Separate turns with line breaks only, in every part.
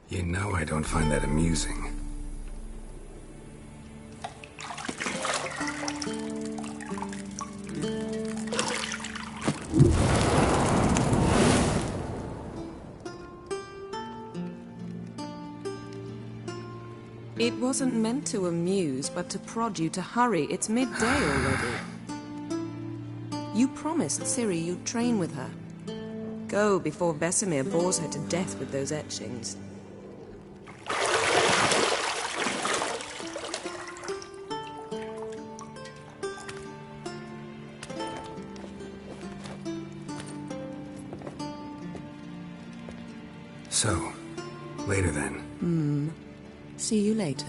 You know I don't find that amusing.
It wasn't meant to amuse, but to prod you to hurry. It's midday already. You promised Ciri you'd train with her. Go before Vesemir bores her to death with those etchings.
So, later then.
See you later.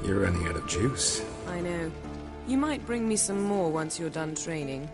You're running out of juice.
I know. You might bring me some more once you're done training.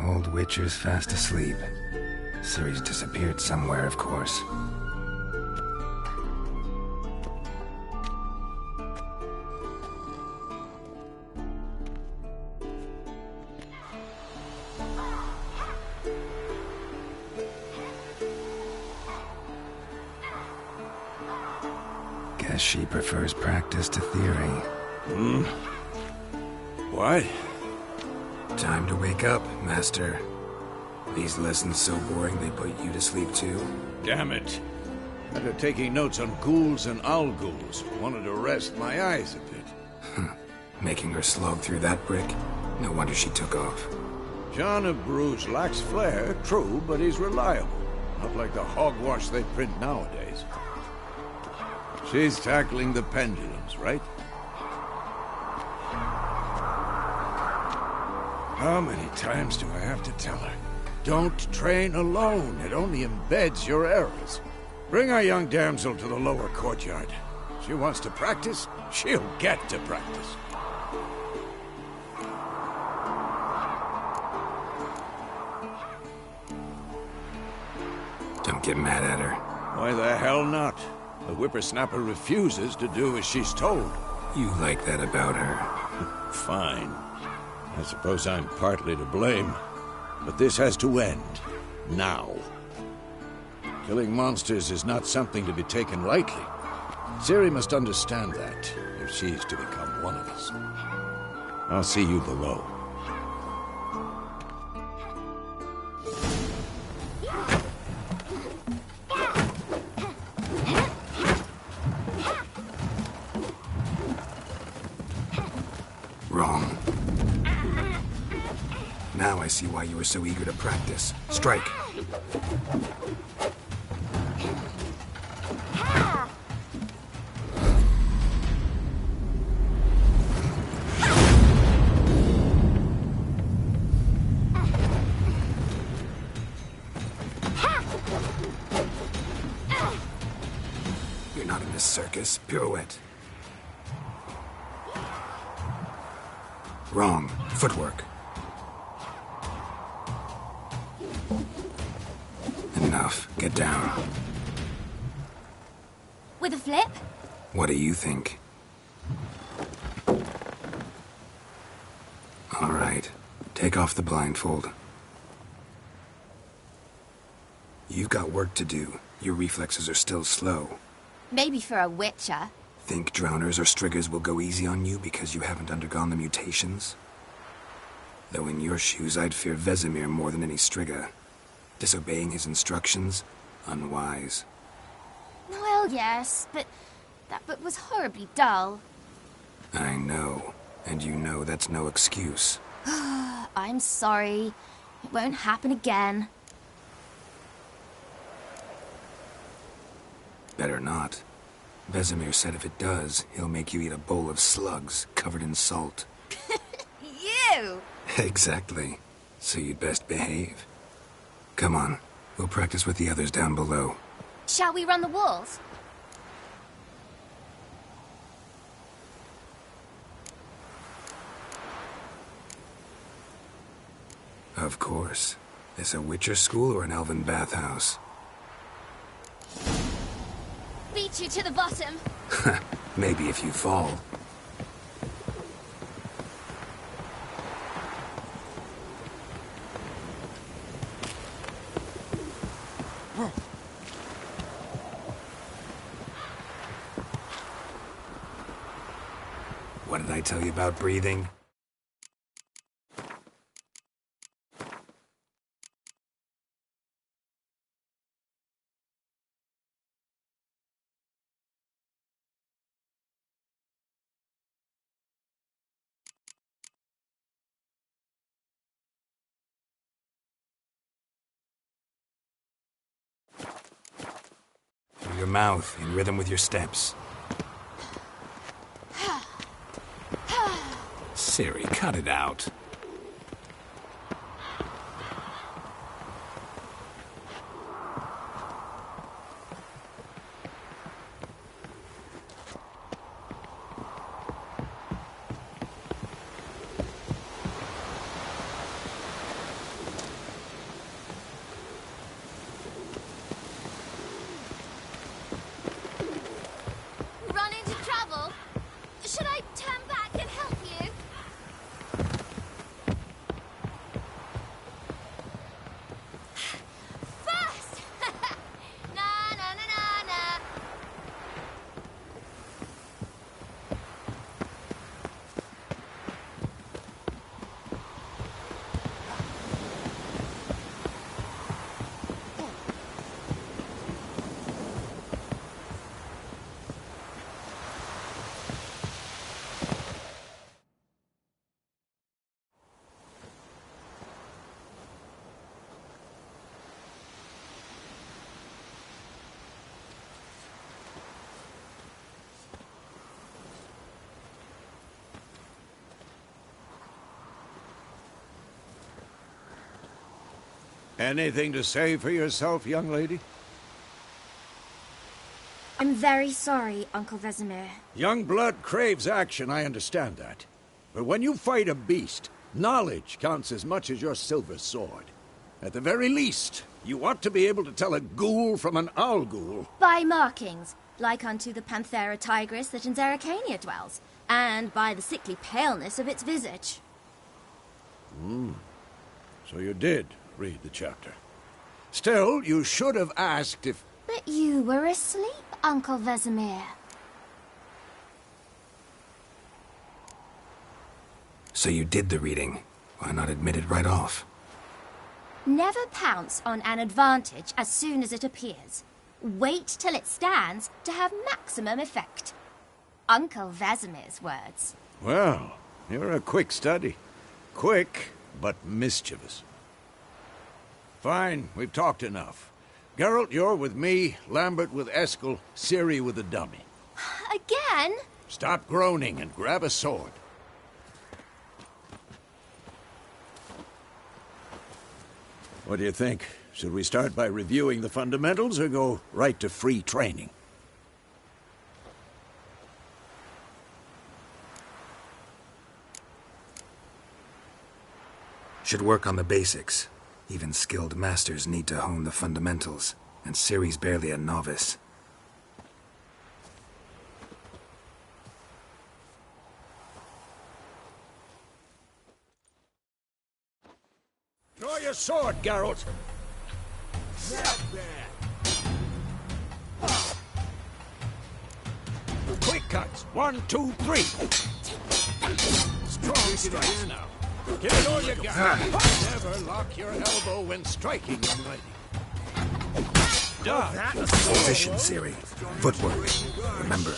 Old Witcher's fast asleep. Ciri's disappeared somewhere, of course. Guess she prefers practice to theory.
Why?
Time to wake up, Master. These lessons so boring they put you to sleep too.
Damn it. After taking notes on ghouls and owl-ghouls, wanted to rest my eyes a bit.
Making her slog through that brick? No wonder she took off.
John of Bruges lacks flair, true, but he's reliable. Not like the hogwash they print nowadays. She's tackling the pendulums, right? How many times do I have to tell her? Don't train alone. It only embeds your errors. Bring our young damsel to the lower courtyard. She wants to practice, she'll get to practice.
Don't get mad at her.
Why the hell not? The whippersnapper refuses to do as she's told.
You like that about her.
Fine. I suppose I'm partly to blame. But this has to end. Now. Killing monsters is not something to be taken lightly. Ciri must understand that, if she's to become one of us. I'll see you below.
see why you were so eager to practice. Strike. You're not in this circus. Pirouette. Wrong. Footwork. Enough. Get down.
With a flip?
What do you think? All right. Take off the blindfold. You've got work to do. Your reflexes are still slow.
Maybe for a witcher.
Think drowners or striggers will go easy on you because you haven't undergone the mutations? Though in your shoes, I'd fear Vesemir more than any strigger. Disobeying his instructions? Unwise.
Well, yes, but that book was horribly dull.
I know. And you know that's no excuse.
I'm sorry. It won't happen again.
Better not. Vesemir said if it does, he'll make you eat a bowl of slugs covered in salt.
You!
Exactly. So you'd best behave. Come on. We'll practice with the others down below.
Shall we run the walls?
Of course. This a Witcher school or an elven bathhouse?
Beat you to the bottom.
Maybe if you fall. What did I tell you about breathing? Through your mouth, in rhythm with your steps. Ciri, cut it out.
Run into trouble? Should I turn back and help you? First! Na na na na na.
Anything to say for yourself, young lady?
I'm very sorry, Uncle Vesemir.
Young blood craves action, I understand that. But when you fight a beast, knowledge counts as much as your silver sword. At the very least, you ought to be able to tell a ghoul from an owl ghoul.
By markings, like unto the Panthera tigris that in Zerrikania dwells, and by the sickly paleness of its visage.
So you did read the chapter. Still, you should have asked if...
But you were asleep, Uncle Vesemir.
So you did the reading. Why not admit it right off?
Never pounce on an advantage as soon as it appears. Wait till it stands to have maximum effect. Uncle Vesemir's words.
Well, you're a quick study. Quick, but mischievous. Fine, we've talked enough. Geralt, you're with me, Lambert with Eskel, Ciri with the dummy.
Again?
Stop groaning and grab a sword. What do you think? Should we start by reviewing the fundamentals or go right to free training?
Should work on the basics. Even skilled masters need to hone the fundamentals, and Ciri's barely a novice.
Draw your sword, Geralt! Quick cuts! 1, 2, 3! Strong strikes now. Give it all you got. Never lock your elbow when striking, young lady.
Position, Ciri. Footwork. Remember.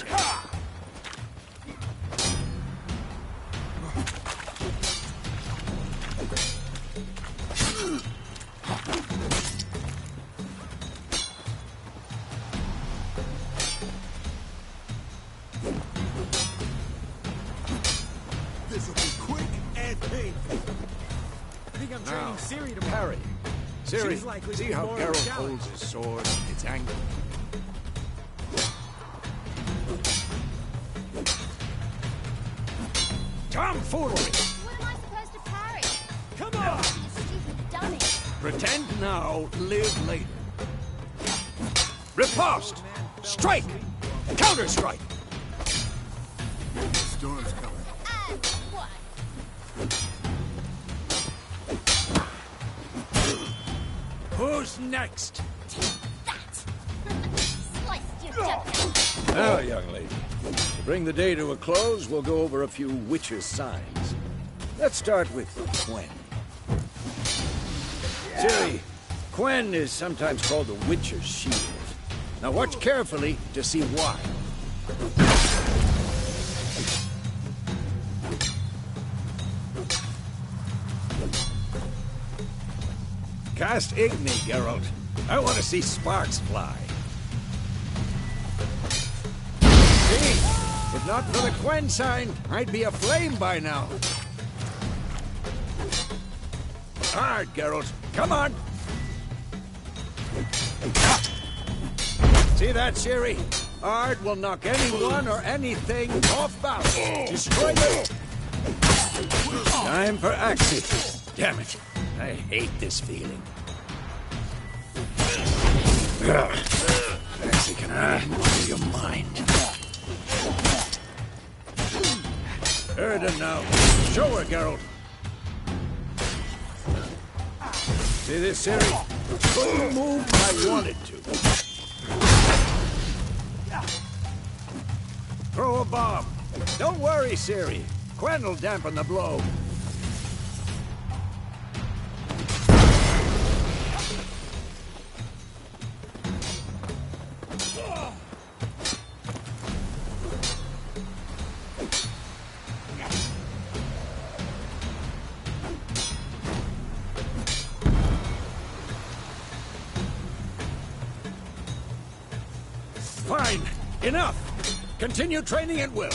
This will be quick and painful. I think I'm training Ciri to
Parry.
She's
Ciri,
likely to
see
be
how
more of a
Geralt
challenge.
holds his sword, its angle. Tomfoolery!
What am I supposed to parry?
Come on!
You stupid dummy.
Pretend now, live later. Riposte! Strike! Counter-strike!
The storm's coming.
And what?
Who's next?
That! Sliced your jugular.
Now, young lady, to bring the day to a close, we'll go over a few witches' signs. Let's start with Quen. Ciri, Quen is sometimes called the Witcher's Shield. Now watch carefully to see why. Cast Igni, Geralt. I want to see sparks fly. See? If not for the Quen sign, I'd be aflame by now. Hard, Geralt. Come on. See that, Ciri? Ard will knock anyone or anything off balance. Destroy them. Time for Axii. Damn it. I hate this feeling. Axii can read your mind. Erden now. Show her, Geralt. See this, Ciri? Couldn't move if I wanted to. Throw a bomb. Don't worry, Ciri. Quen will dampen the blow. Fine. Enough. Continue training at will.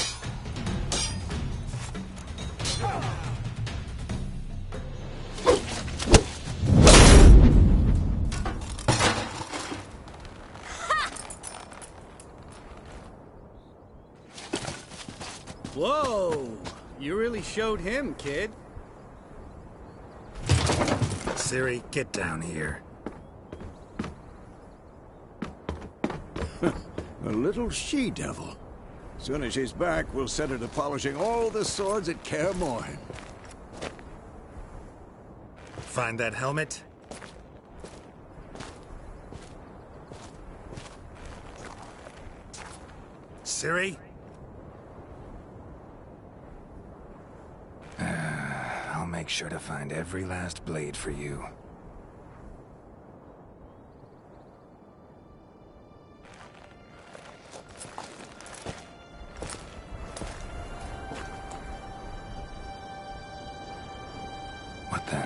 Whoa! You really showed him, kid.
Ciri, get down here.
A little she-devil. Soon as she's back, we'll set her to polishing all the swords at Kaer Morhen.
Find that helmet? Ciri? I'll make sure to find every last blade for you. What the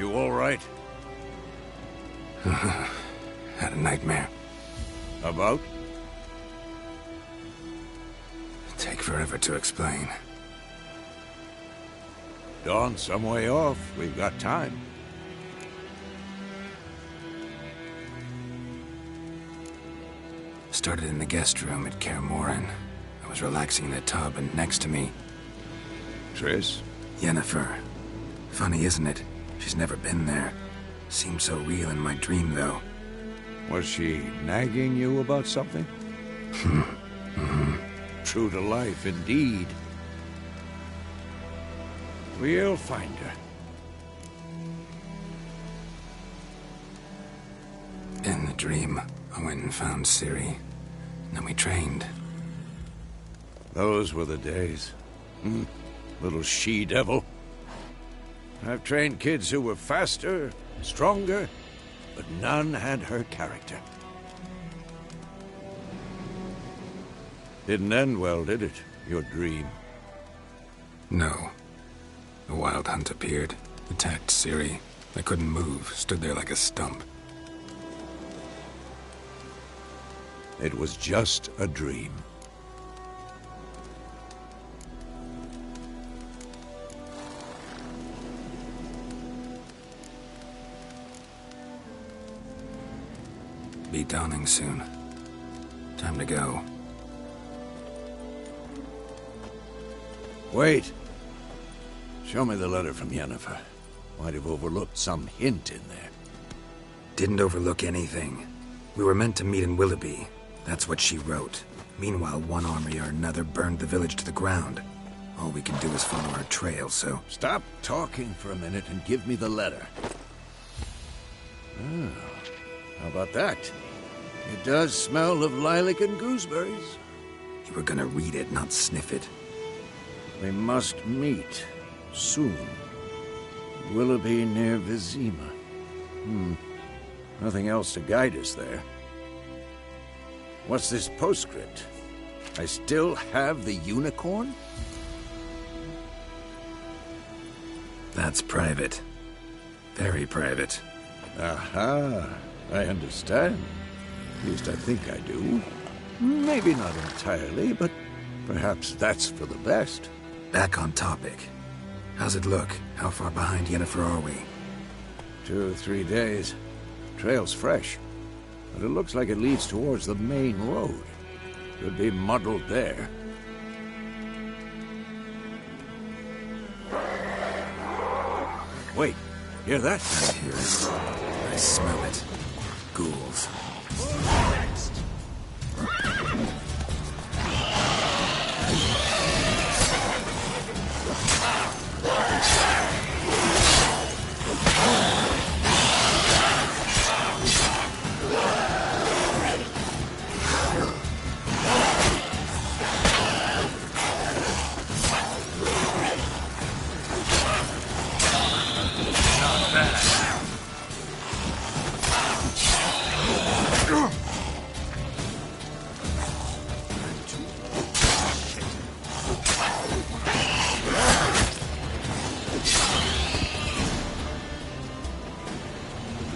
You all right?
Had a nightmare.
About?
Take forever to explain.
Dawn's some way off. We've got time.
Started in the guest room at Kaer Morhen. I was relaxing in the tub, and next to me,
Triss?
Yennefer. Funny, isn't it? She's never been there. Seemed so real in my dream, though.
Was she nagging you about something? True to life, indeed. We'll find her.
In the dream, I went and found Ciri. Then we trained.
Those were the days. Little she-devil. I've trained kids who were faster, stronger, but none had her character. Didn't end well, did it? Your dream?
No. A wild hunt appeared, attacked Ciri. I couldn't move, stood there like a stump.
It was just a dream.
Be dawning soon. Time to go.
Wait. Show me the letter from Yennefer. Might have overlooked some hint in there.
Didn't overlook anything. We were meant to meet in Willoughby. That's what she wrote. Meanwhile, one army or another burned the village to the ground. All we can do is follow our trail, so...
Stop talking for a minute and give me the letter. How about that? It does smell of lilac and gooseberries.
You were gonna read it, not sniff it.
We must meet. Soon. Willoughby near Vizima. Nothing else to guide us there. What's this postscript? I still have the unicorn?
That's private. Very private.
Aha. I understand. At least I think I do. Maybe not entirely, but perhaps that's for the best.
Back on topic. How's it look? How far behind Yennefer are we?
2 or 3 days. Trail's fresh, but it looks like it leads towards the main road. Could be muddled there. Wait, hear that?
I hear it. I smell it. Ghouls.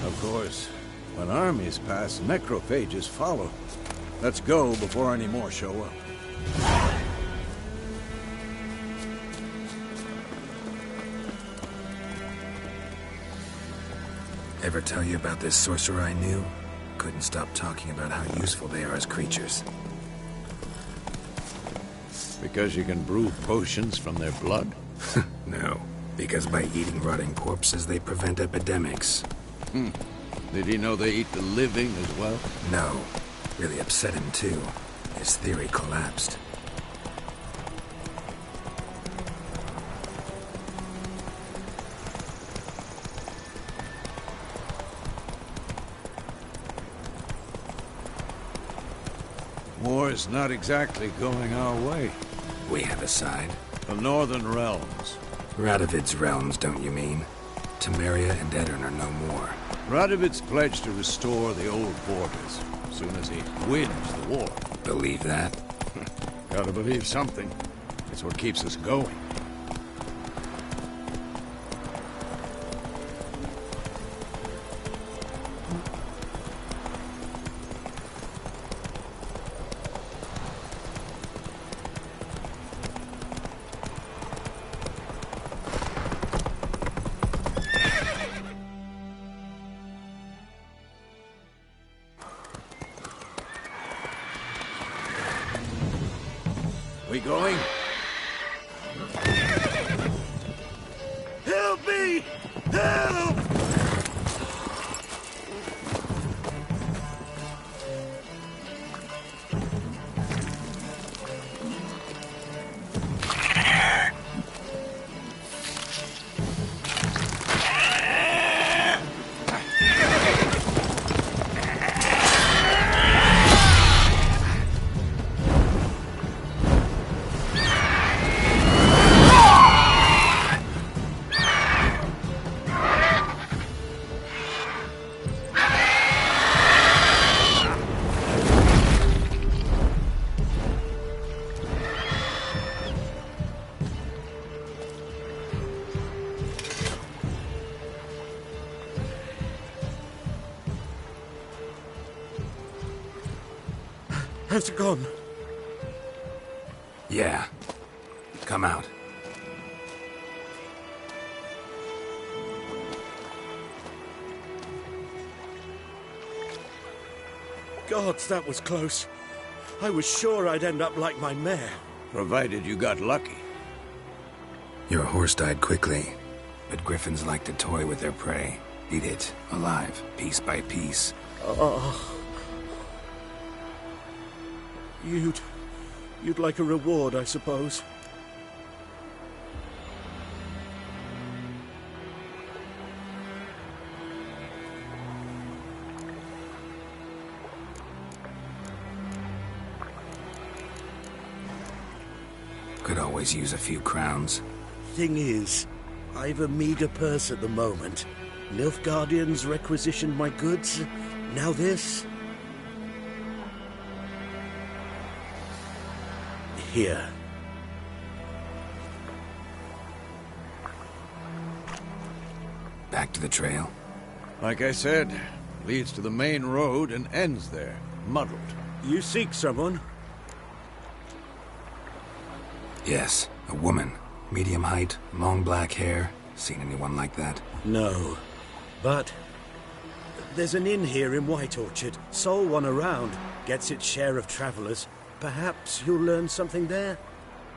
Of course, when armies pass, necrophages follow. Let's go before any more show up.
Ever tell you about this sorcerer I knew? Couldn't stop talking about how useful they are as creatures.
Because you can brew potions from their blood?
No, because by eating rotting corpses, they prevent epidemics.
Did he know they eat the living as well?
No. Really upset him, too. His theory collapsed.
War's not exactly going our way.
We have a side.
The Northern Realms.
Radovid's realms, don't you mean? Temeria and Edirn are no more.
Radovid's pledged to restore the old borders as soon as he wins the war.
Believe that?
Gotta believe something. It's what keeps us going.
Has it gone?
Yeah. Come out.
Gods, that was close. I was sure I'd end up like my mare.
Provided you got lucky.
Your horse died quickly, but griffins like to toy with their prey. Eat it, alive, piece by piece.
Oh. You'd like a reward, I suppose.
Could always use a few crowns.
Thing is, I've a meager purse at the moment. Nilfgaardians requisitioned my goods. Now this. Here.
Back to the trail.
Like I said, leads to the main road and ends there, muddled.
You seek someone?
Yes, a woman. Medium height, long black hair. Seen anyone like that?
No. But there's an inn here in White Orchard. Sole one around. Gets its share of travelers. Perhaps you'll learn something there?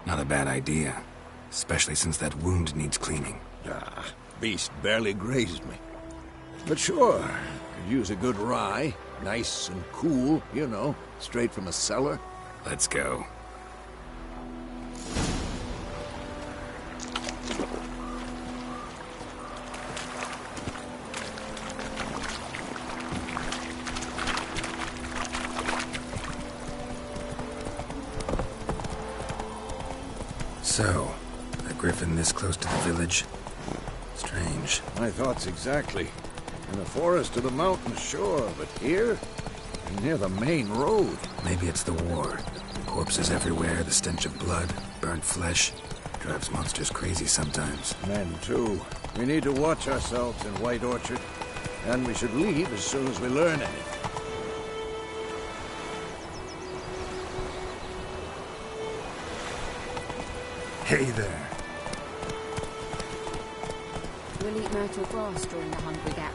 Not a bad idea. Especially since that wound needs cleaning.
Ah, beast barely grazed me. But sure, could use a good rye. Nice and cool, you know, straight from a cellar.
Let's go. So, a griffin this close to the village? Strange.
My thoughts exactly. In the forest or the mountains, sure, but here? Near the main road.
Maybe it's the war. Corpses everywhere, the stench of blood, burnt flesh. Drives monsters crazy sometimes.
Men, too. We need to watch ourselves in White Orchard. And we should leave as soon as we learn anything.
Hey there.
We'll eat myrtle grass during the Hungry Gap.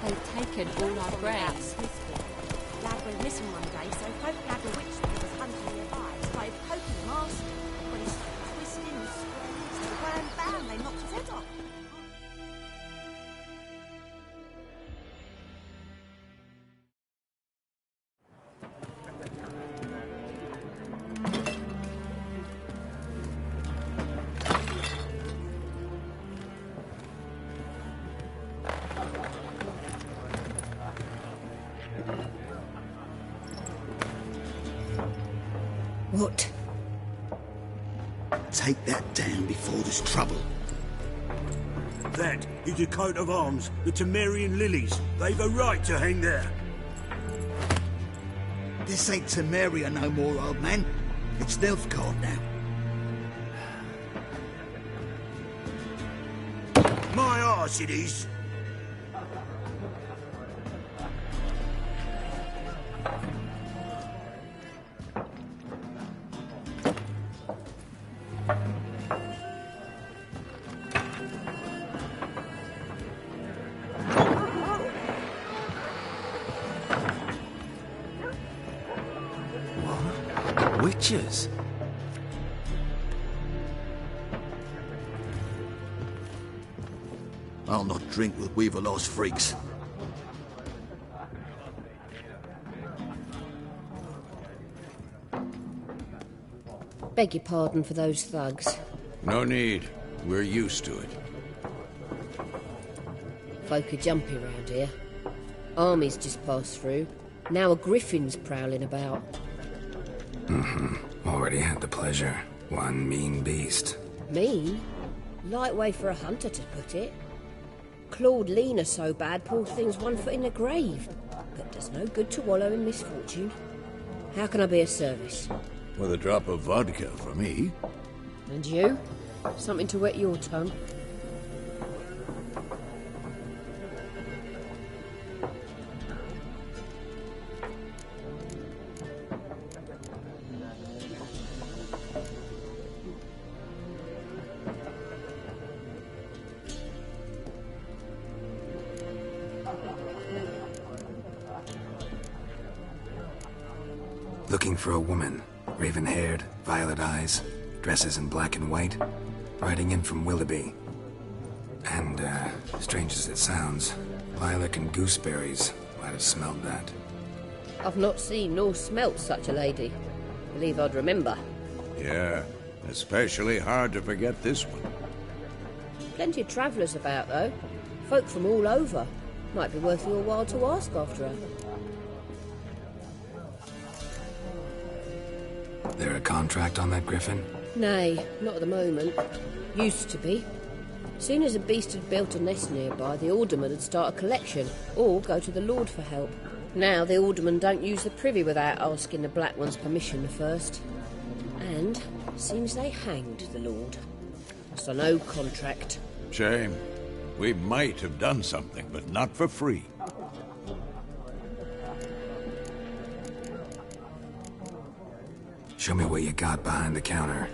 They've taken all our bread.
Lad went missing one day, so Pope had a witch that was hunting nearby. Started poking him asked when he's twisting and squirming, so wham bam, they knocked his head off.
What?
Take that down before there's trouble.
That is a coat of arms, the Temerian lilies. They've a right to hang there.
This ain't Temeria no more, old man. It's Nilfgaard now.
My arse it is.
Witches?
I'll not drink with Weaverlaw's freaks.
Beg your pardon for those thugs.
No need. We're used to it.
Folk are jumpy round here. Armies just passed through. Now a griffin's prowling about.
Already had the pleasure. One mean beast.
Mean? Light way for a hunter to put it. Clawed Lena so bad, poor thing's 1 foot in the grave. But does no good to wallow in misfortune. How can I be of service?
With a drop of vodka for me.
And you? Something to wet your tongue?
Looking for a woman. Raven-haired, violet eyes, dresses in black and white. Riding in from Willoughby. And, strange as it sounds, lilac and gooseberries might have smelled that.
I've not seen nor smelt such a lady. Believe I'd remember.
Yeah, especially hard to forget this one.
Plenty of travellers about, though. Folk from all over. Might be worth your while to ask after her.
There a contract on that griffin?
Nay, not at the moment. Used to be. Soon as a beast had built a nest nearby, the alderman would start a collection, or go to the Lord for help. Now the alderman don't use the privy without asking the Black One's permission first. And seems they hanged the Lord. So no contract.
Shame. We might have done something, but not for free.
Show me what you got behind the counter.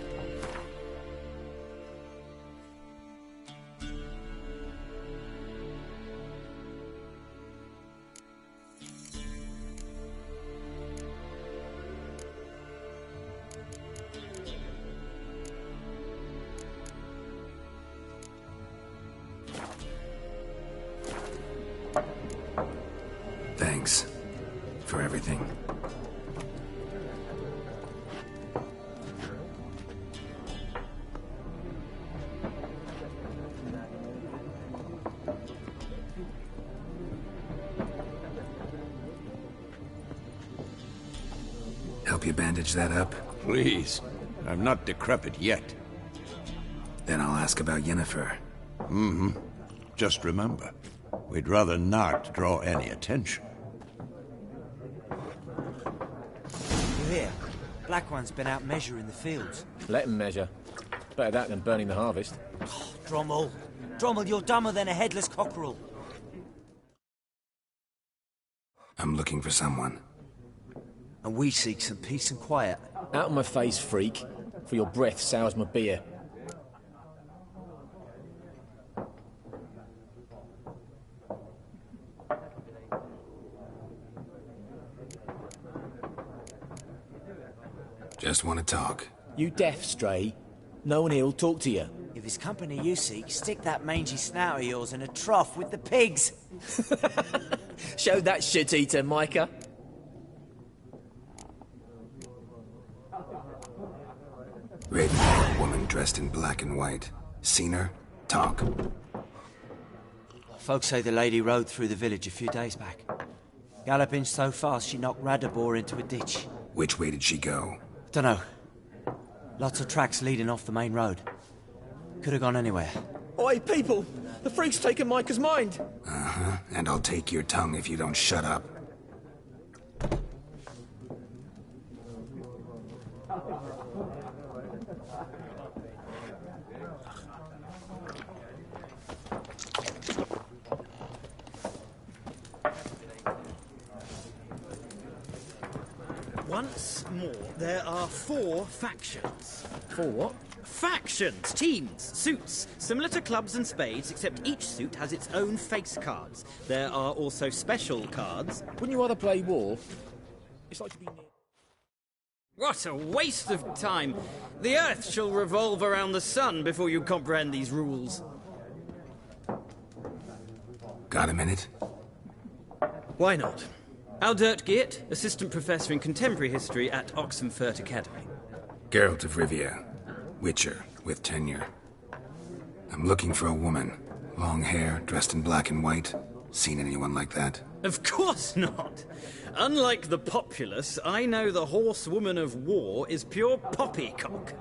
Thanks for everything. Help you bandage that up?
Please. I'm not decrepit yet.
Then I'll ask about Yennefer.
Mm-hmm. Just remember, we'd rather not draw any attention.
You hear? Black One's been out measuring the fields.
Let him measure. Better that than burning the harvest.
Oh, Drommel. Drommel, you're dumber than a headless cockerel.
I'm looking for someone.
And we seek some peace and quiet.
Out of my face, freak. For your breath sours my beer.
Just want to talk.
You deaf, Stray? No one here'll talk to you.
If it's company you seek, stick that mangy snout of yours in a trough with the pigs.
Show that shit-eater, Micah.
Raven-haired woman dressed in black and white. Seen her? Talk.
Folks say the lady rode through the village a few days back. Galloping so fast she knocked Radabor into a ditch.
Which way did she go?
Dunno. Lots of tracks leading off the main road. Could have gone anywhere.
Oi, people! The freak's taken Micah's mind!
Uh-huh. And I'll take your tongue if you don't shut up.
Once more, there are 4 factions.
4 what?
Factions, teams, suits, similar to clubs and spades, except each suit has its own face cards. There are also special cards.
Wouldn't you rather play war? It's like to be near...
What a waste of time! The Earth shall revolve around the sun before you comprehend these rules.
Got a minute?
Why not? Aldert Geert, Assistant Professor in Contemporary History at Oxenfurt Academy.
Geralt of Rivia. Witcher, with tenure. I'm looking for a woman. Long hair, dressed in black and white. Seen anyone like that?
Of course not! Unlike the populace, I know the horsewoman of war is pure poppycock.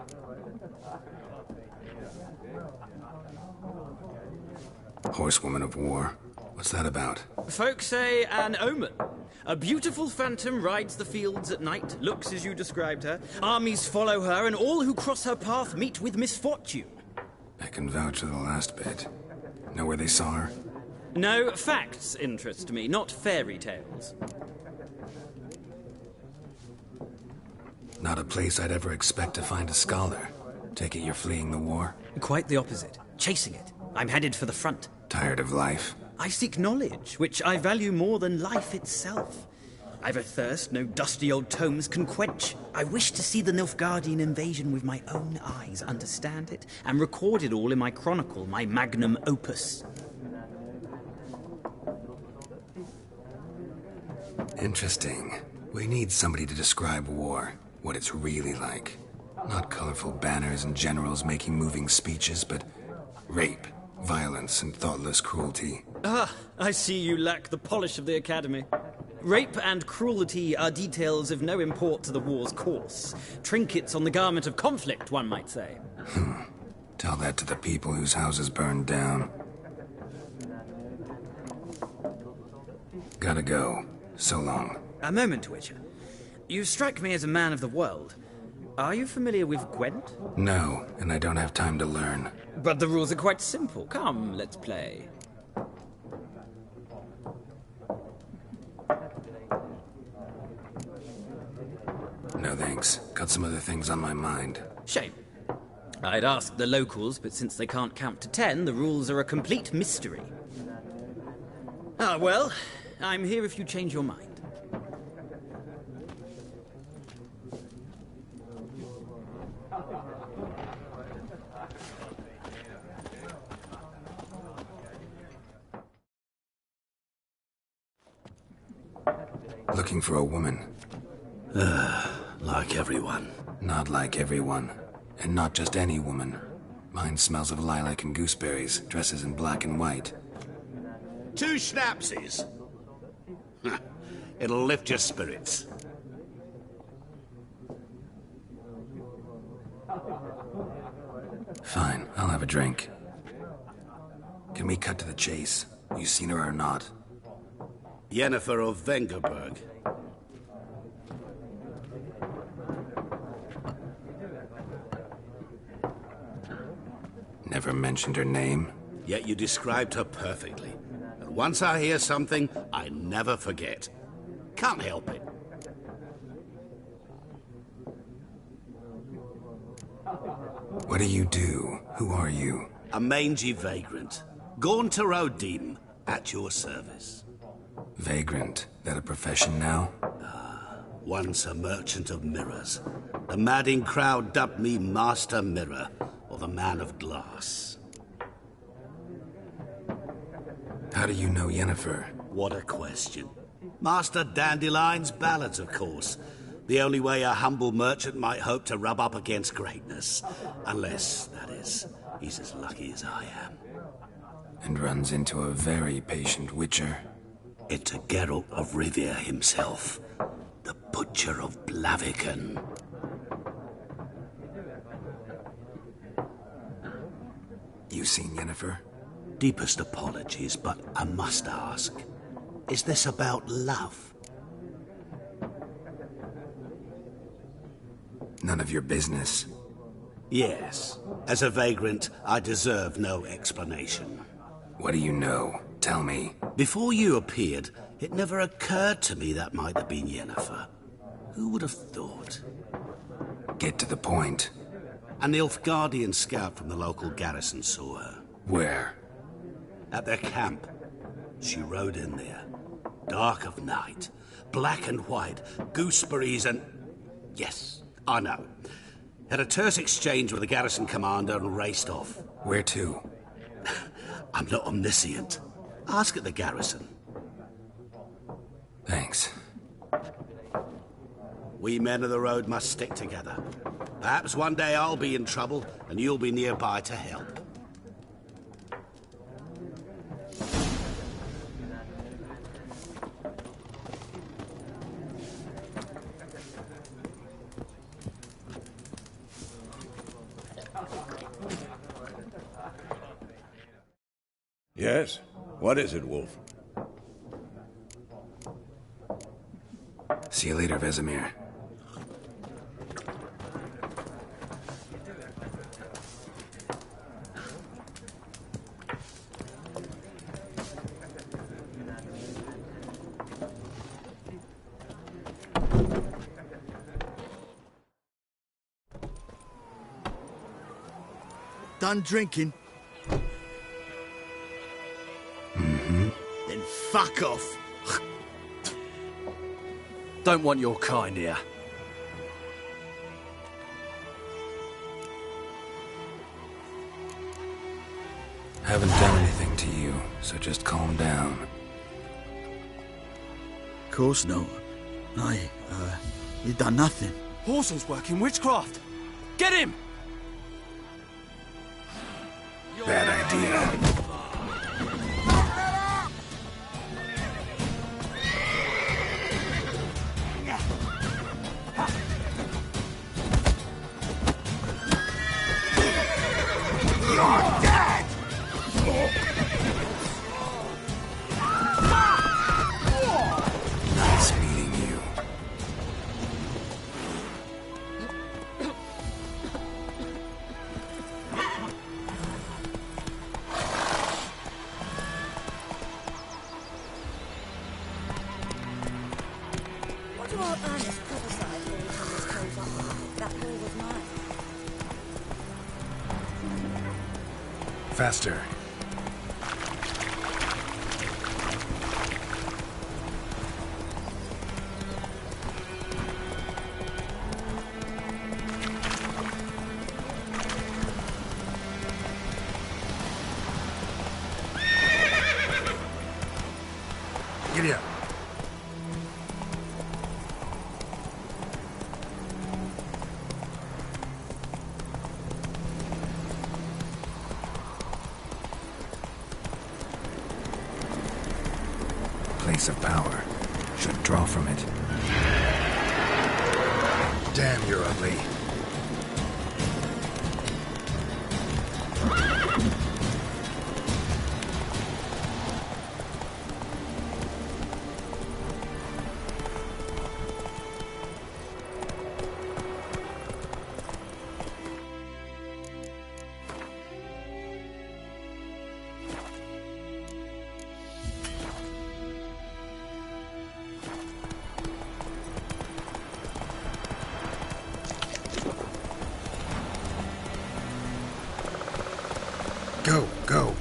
Horsewoman of war? What's that about?
Folk say an omen. A beautiful phantom rides the fields at night, looks as you described her. Armies follow her, and all who cross her path meet with misfortune.
I can vouch for the last bit. Know where they saw her?
No, facts interest me, not fairy tales.
Not a place I'd ever expect to find a scholar. Take it you're fleeing the war?
Quite the opposite. Chasing it. I'm headed for the front.
Tired of life?
I seek knowledge, which I value more than life itself. I've a thirst no dusty old tomes can quench. I wish to see the Nilfgaardian invasion with my own eyes, understand it, and record it all in my chronicle, my magnum opus.
Interesting. We need somebody to describe war, what it's really like. Not colorful banners and generals making moving speeches, but rape, violence, and thoughtless cruelty.
Ah, I see you lack the polish of the Academy. Rape and cruelty are details of no import to the war's course. Trinkets on the garment of conflict, one might say.
Tell that to the people whose houses burned down. Gotta go. So long.
A moment, Witcher. You strike me as a man of the world. Are you familiar with Gwent?
No, and I don't have time to learn.
But the rules are quite simple. Come, let's play.
No thanks. Got some other things on my mind.
Shame. I'd ask the locals, but since they can't count to 10, the rules are a complete mystery. Ah, well, I'm here if you change your mind.
Looking for a woman.
Like everyone.
Not like everyone. And not just any woman. Mine smells of lilac and gooseberries, dresses in black and white.
2 schnapsies. It'll lift your spirits.
Fine, I'll have a drink. Can we cut to the chase? You seen her or not?
Yennefer of Vengerberg.
Never mentioned her name?
Yet you described her perfectly. And once I hear something, I never forget. Can't help it.
What do you do? Who are you?
A mangy vagrant. Gone to Rodim, at your service.
Vagrant. That a profession now?
Once a merchant of mirrors. The madding crowd dubbed me Master Mirror, or the Man of Glass.
How do you know Yennefer?
What a question. Master Dandelion's ballads, of course. The only way a humble merchant might hope to rub up against greatness. Unless, that is, he's as lucky as I am.
And runs into a very patient witcher.
Into Geralt of Rivia himself. The Butcher of Blaviken.
You seen Yennefer?
Deepest apologies, but I must ask. Is this about love?
None of your business.
Yes. As a vagrant, I deserve no explanation.
What do you know? Tell me.
Before you appeared, it never occurred to me that might have been Yennefer. Who would have thought?
Get to the point.
An Nilfgaardian scout from the local garrison saw her.
Where?
At their camp. She rode in there. Dark of night. Black and white. Gooseberries and... Yes, I know. Had a terse exchange with the garrison commander and raced off.
Where to?
I'm not omniscient. Ask at the garrison.
Thanks.
We men of the road must stick together. Perhaps one day I'll be in trouble and you'll be nearby to help.
Yes? What is it, Wolf?
See you later, Vesemir.
Done drinking?
Mm-hmm.
Then fuck off.
Don't want your kind here.
Haven't done anything to you, so just calm down.
Of course not. You've done nothing.
Horsel's working witchcraft. Get him!
Bad idea.
You're dead!
Nice meeting you.
What do our earnest prophesy before we turn this close up? That ball was mine.
Faster. Giddy up. Place of power. Should draw from it. Damn, you're ugly. Go, go.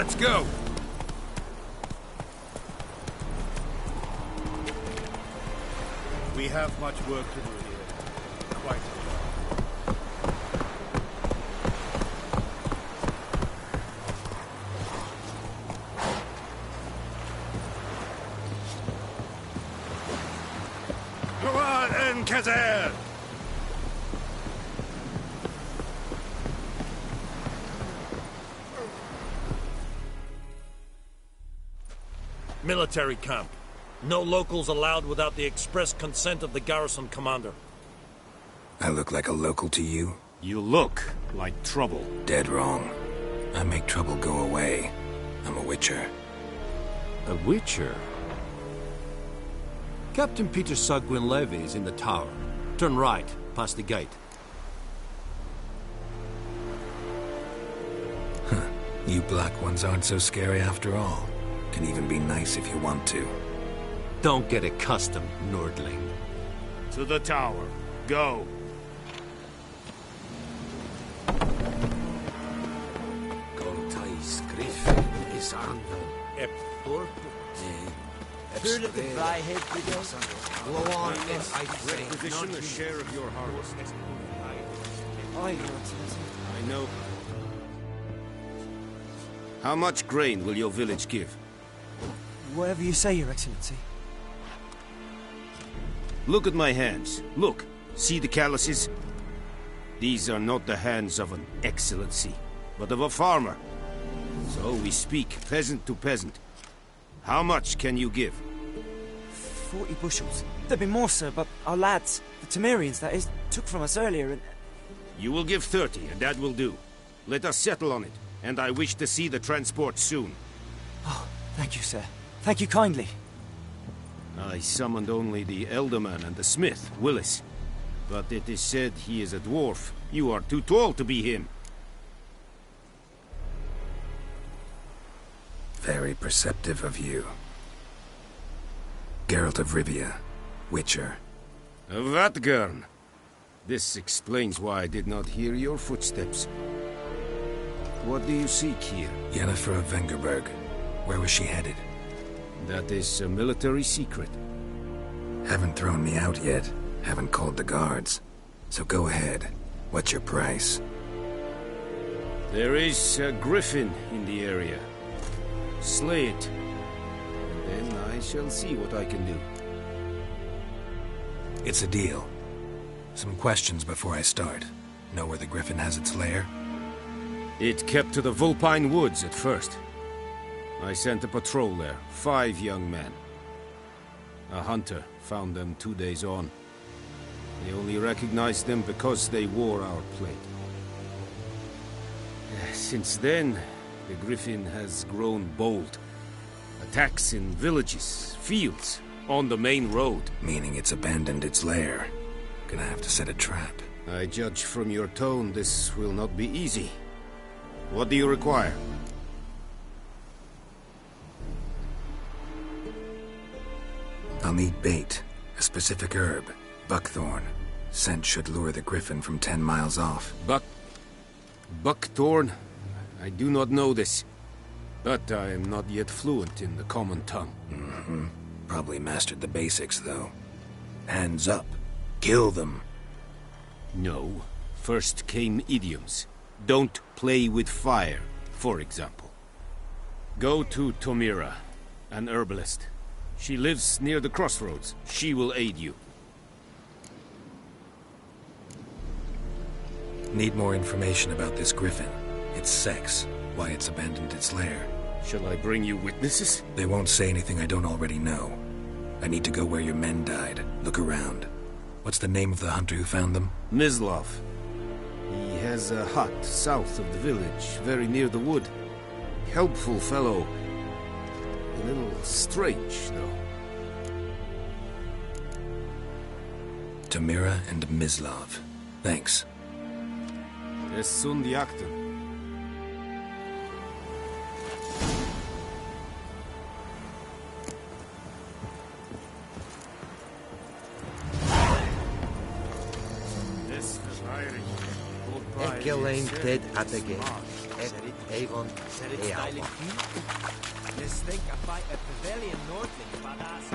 Let's go!
We have much work to do here. Quite a lot.
Roi en Kazer!
Military camp. No locals allowed without the express consent of the garrison commander.
I look like a local to you?
You look like trouble.
Dead wrong. I make trouble go away. I'm a witcher.
A witcher? Captain Peter Sir Gwynleve is in the tower. Turn right, past the gate.
Huh. You black ones aren't so scary after all. Can even be nice if you want to.
Don't get accustomed, Nordling.
To the tower. Go.
Heard of the Fryhead Brigade?
Go on, position a share of your harvest.
Aye, Your Excellency.
I know. How much grain will your village give?
Whatever you say, Your Excellency.
Look at my hands. Look. See the calluses? These are not the hands of an excellency, but of a farmer. So we speak peasant to peasant. How much can you give?
40 bushels. There'd be more, sir, but our lads, the Temerians, that is, took from us earlier and...
You will give 30, and that will do. Let us settle on it, and I wish to see the transport soon.
Oh, thank you, sir. Thank you kindly.
I summoned only the Elderman and the smith, Willis. But it is said he is a dwarf. You are too tall to be him.
Very perceptive of you. Geralt of Rivia, Witcher.
Vatgern. This explains why I did not hear your footsteps. What do you seek here?
Yennefer of Vengerberg. Where was she headed?
That is a military secret.
Haven't thrown me out yet. Haven't called the guards. So go ahead. What's your price?
There is a griffin in the area. Slay it. And then I shall see what I can do.
It's a deal. Some questions before I start. Know where the griffin has its lair?
It kept to the Vulpine Woods at first. I sent a patrol there, 5 young men. A hunter found them 2 days on. They only recognized them because they wore our plate. Since then, the griffin has grown bold. Attacks in villages, fields, on the main road.
Meaning it's abandoned its lair. Gonna have to set a trap.
I judge from your tone this will not be easy. What do you require?
I'll need bait. A specific herb. Buckthorn. Scent should lure the griffin from 10 miles off.
Buckthorn? I do not know this. But I am not yet fluent in the common tongue.
Mm-hmm. Probably mastered the basics, though. Hands up. Kill them.
No. First came idioms. Don't play with fire, for example. Go to Tomira, an herbalist. She lives near the crossroads. She will aid you.
Need more information about this griffin. Its sex, why it's abandoned its lair.
Shall I bring you witnesses?
They won't say anything I don't already know. I need to go where your men died. Look around. What's the name of the hunter who found them?
Mislav. He has a hut south of the village, very near the wood. Helpful fellow. A little strange, though.
Tomira and Mislav. Thanks.
Es sunt jagten.
Ekelain dead at the gate. Avon, Avon.
Let's think about a pavilion northing, badass.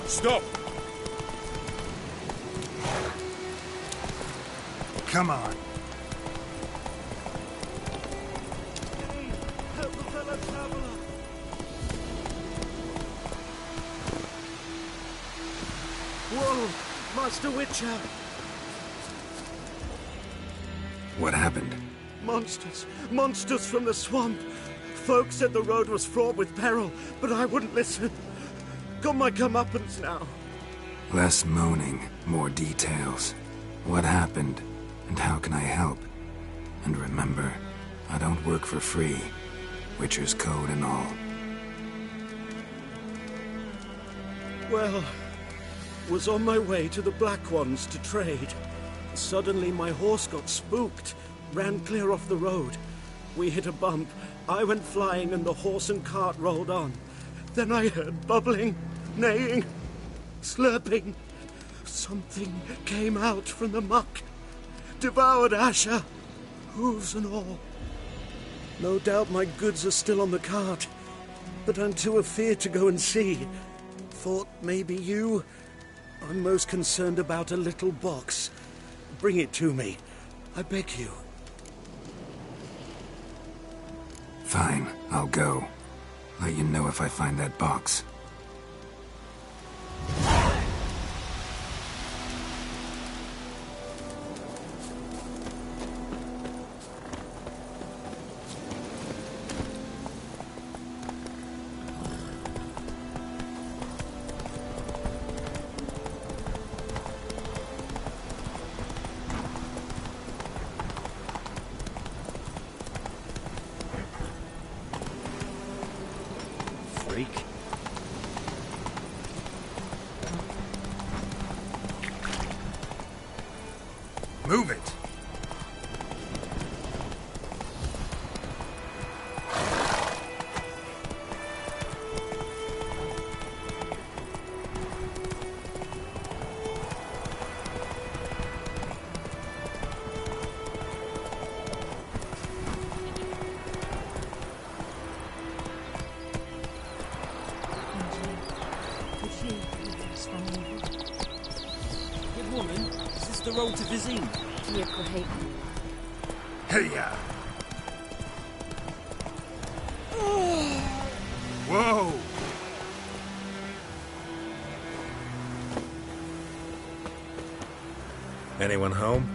Stop! Come on.
Help the fellow traveler. Whoa! Master Witcher!
What happened?
Monsters! Monsters from the swamp! Folks said the road was fraught with peril, but I wouldn't listen. Got my comeuppance now.
Less moaning, more details. What happened, and how can I help? And remember, I don't work for free. Witcher's code and all.
Well, was on my way to the Black Ones to trade. Suddenly my horse got spooked, ran clear off the road. We hit a bump, I went flying and the horse and cart rolled on. Then I heard bubbling, neighing, slurping. Something came out from the muck, devoured Asher, hooves and all. No doubt my goods are still on the cart, but I'm too afeard to go and see. Thought maybe you... I'm most concerned about a little box. Bring it to me, I beg you.
Fine, I'll go. Let you know if I find that box.
Freak.
Move it!
Good woman, is this the road to Vizine?
Hey-ya! Whoa!
Anyone home?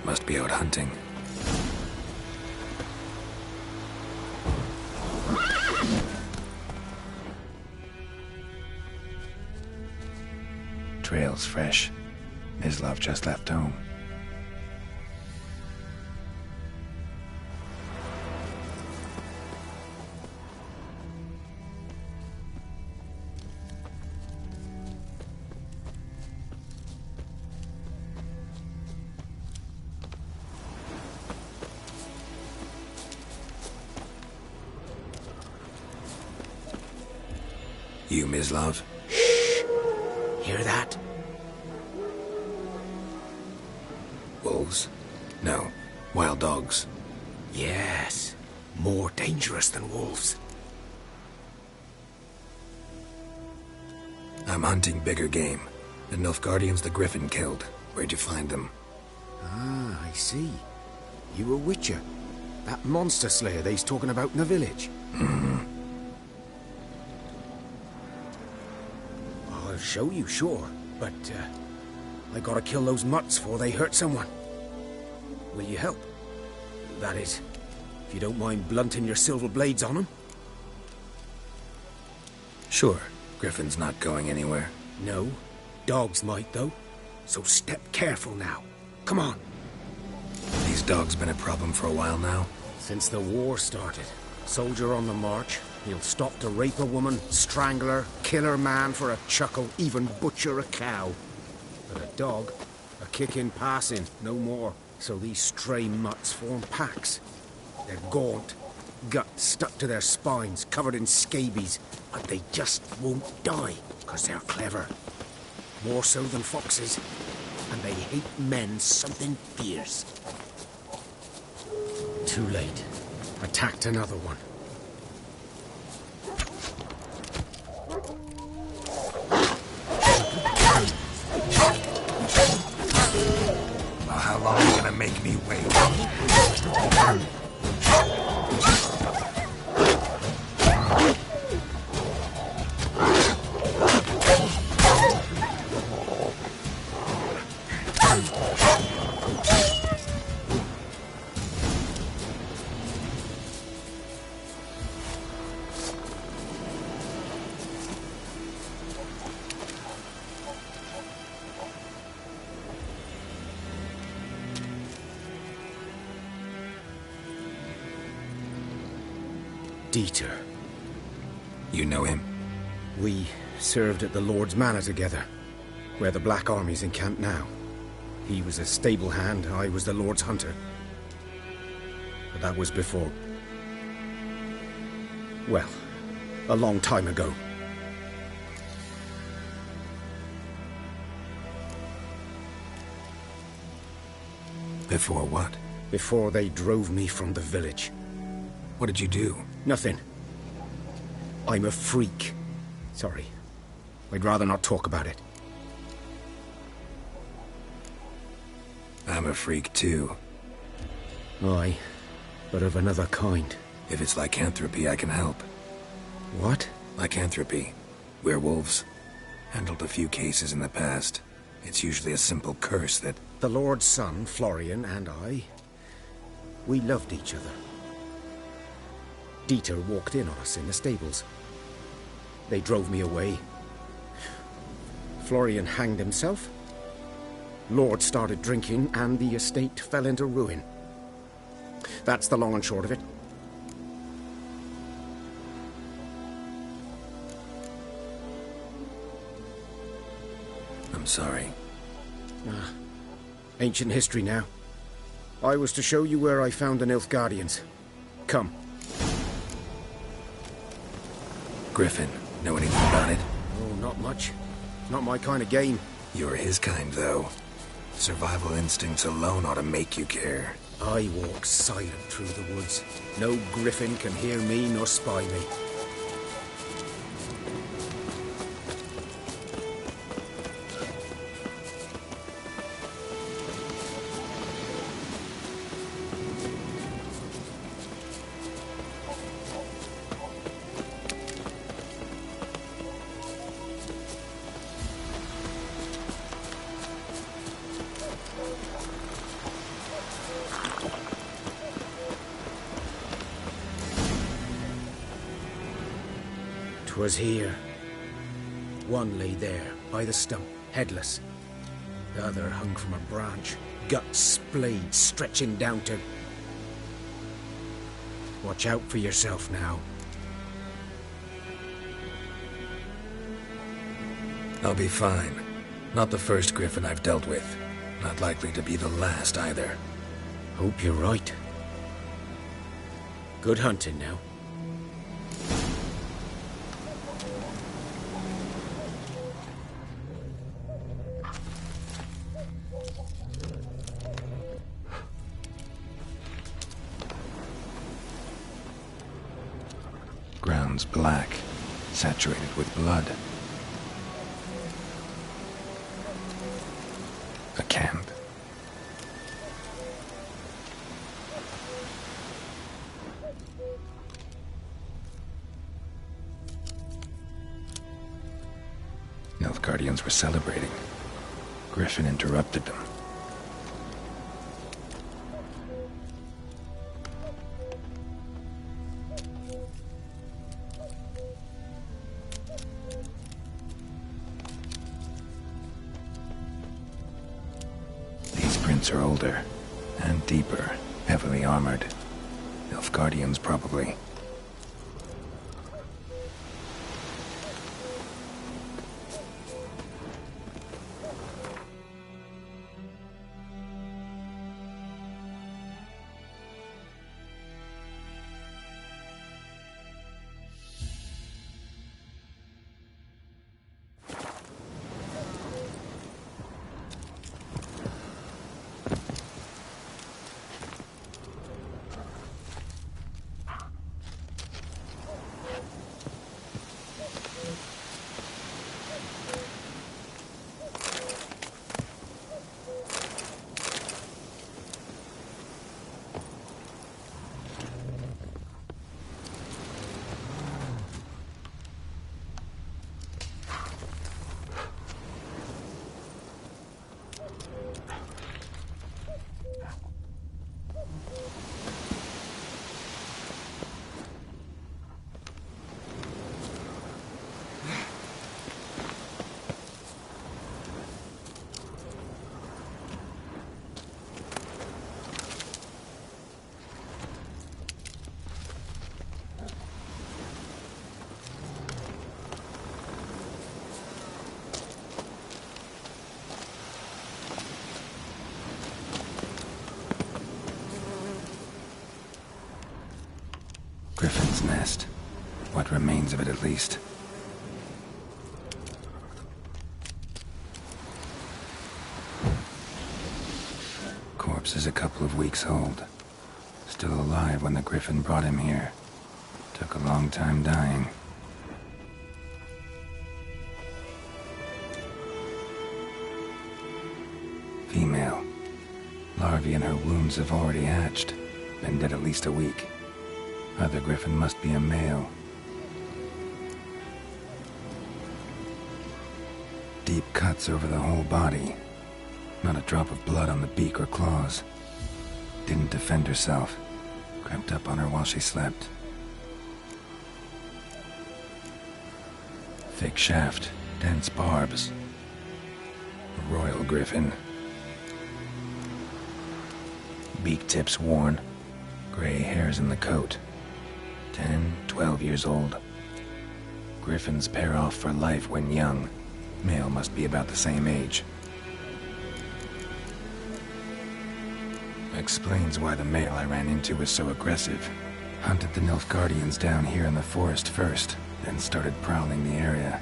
Must be out hunting. Trail's fresh. Mislav just left home. You, Mislav?
Hear that?
Wolves? No. Wild dogs.
Yes. More dangerous than wolves.
I'm hunting bigger game. The Nilfgaardians the Griffin killed. Where'd you find them?
Ah, I see.
You a witcher? That monster slayer they's talking about in the village? I'll show you, sure. But, I gotta kill those mutts before they hurt someone. Will you help? That is, if you don't mind blunting your silver blades on them.
Sure. Griffin's not going anywhere.
No. Dogs might, though. So step careful now. Come on.
These dogs been a problem for a while now?
Since the war started. Soldier on the march. He'll stop to rape a woman, strangle her, kill her man for a chuckle, even butcher a cow. But a dog, a kick in passing, no more. So these stray mutts form packs. They're gaunt, guts stuck to their spines, covered in scabies, but they just won't die, because they're clever. More so than foxes, and they hate men something fierce. Too late. Attacked another one.
Well, how long are you gonna make me wait?
Dieter.
You know him?
We served at the Lord's Manor together, where the Black Army's encamped now. He was a stable hand, I was the Lord's hunter. But that was before... well, a long time ago.
Before what?
Before they drove me from the village.
What did you do?
Nothing. I'm a freak. Sorry. I'd rather not talk about it.
I'm a freak too.
Aye, but of another kind.
If it's lycanthropy, I can help.
What?
Lycanthropy. Werewolves. Handled a few cases in the past. It's usually a simple curse that...
The Lord's son, Florian, and I... we loved each other. Dieter walked in on us in the stables. They drove me away. Florian hanged himself. Lord started drinking, and the estate fell into ruin. That's the long and short of it.
I'm sorry.
Ancient history now. I was to show you where I found the Nilfgaardians. Come.
Griffin, know anything about it?
Oh, not much. Not my kind of game.
You're his kind, though. Survival instincts alone ought to make you care.
I walk silent through the woods. No griffin can hear me nor spy me. Was here. One lay there, by the stump, headless. The other hung from a branch, guts splayed, stretching down to... Watch out for yourself now.
I'll be fine. Not the first griffin I've dealt with. Not likely to be the last, either.
Hope you're right. Good hunting now.
Ground's black, saturated with blood. A camp. Nilfgaardians were celebrating. Griffin interrupted them. These prints are older and deeper, heavily armored. Nilfgaardians, probably. Griffin's nest. What remains of it, at least. Corpse is a couple of weeks old. Still alive when the Griffin brought him here. Took a long time dying. Female. Larvae in her wounds have already hatched. Been dead at least a week. Other Griffin must be a male. Deep cuts over the whole body. Not a drop of blood on the beak or claws. Didn't defend herself. Crept up on her while she slept. Thick shaft, dense barbs. A royal Griffin. Beak tips worn. Gray hairs in the coat. 10, 12 years old. Griffins pair off for life when young. Male must be about the same age. Explains why the male I ran into was so aggressive. Hunted the Nilfgaardians down here in the forest first, then started prowling the area.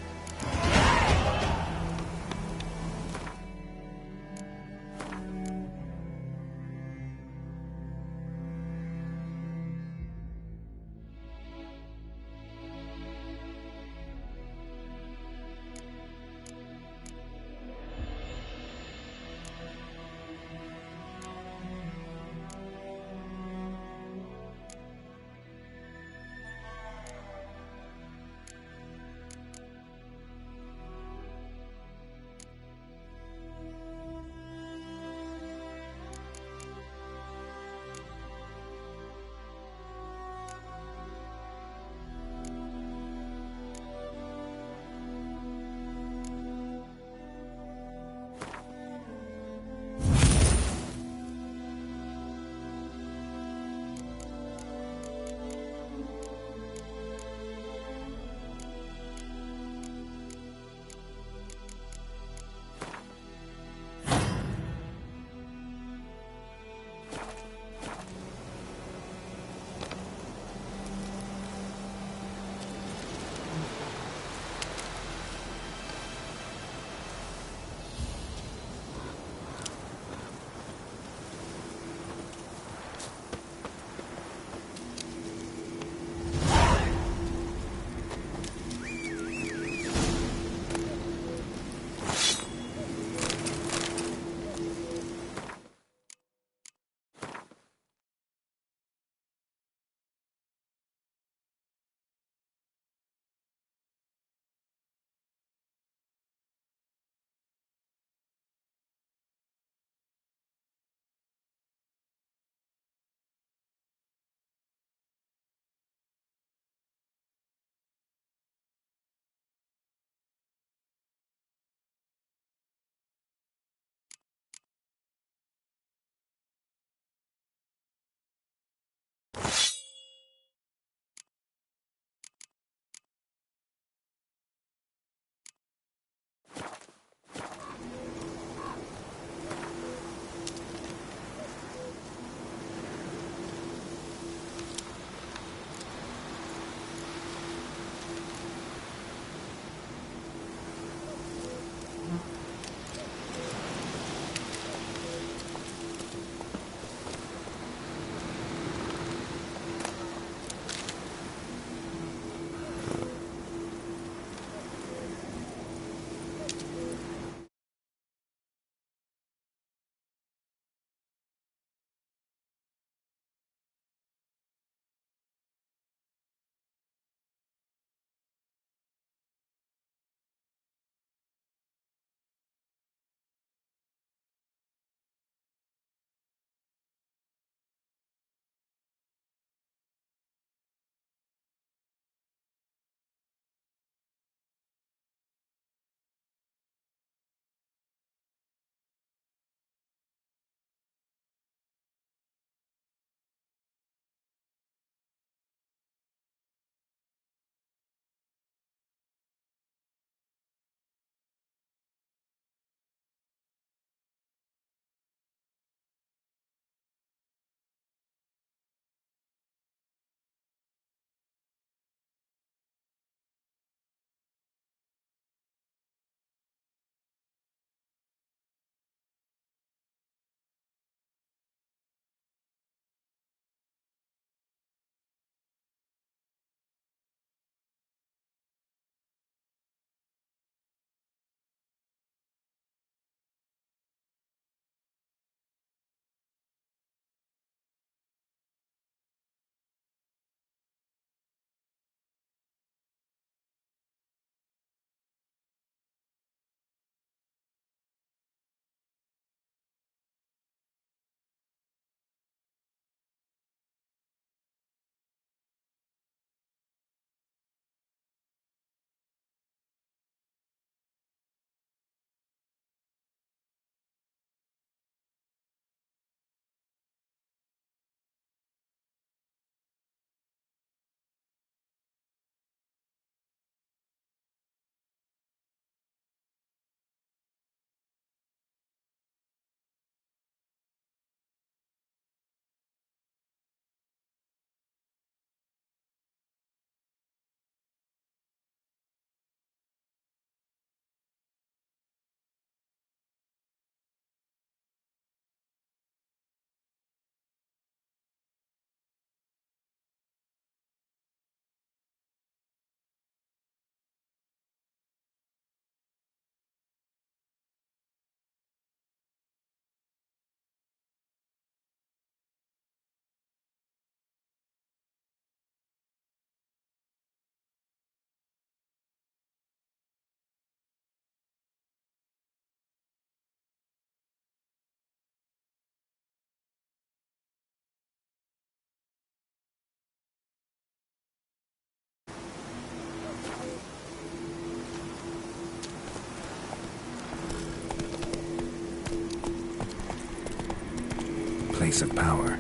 place of power.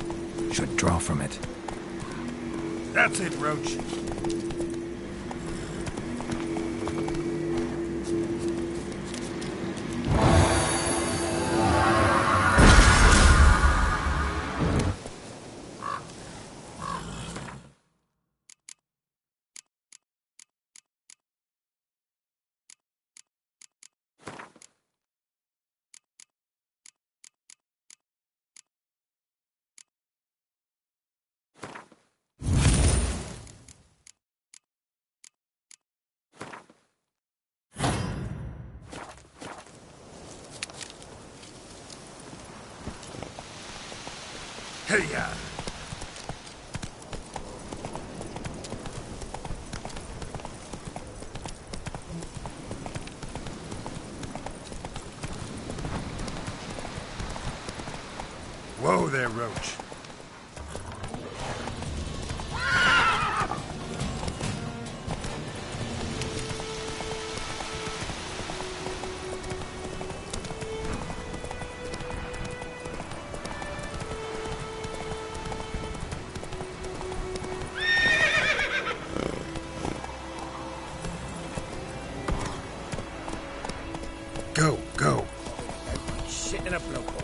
Should draw from it.
That's it, Roach. Hey-ya! Whoa there, Roach. Go, go.
Shit in a blowhole.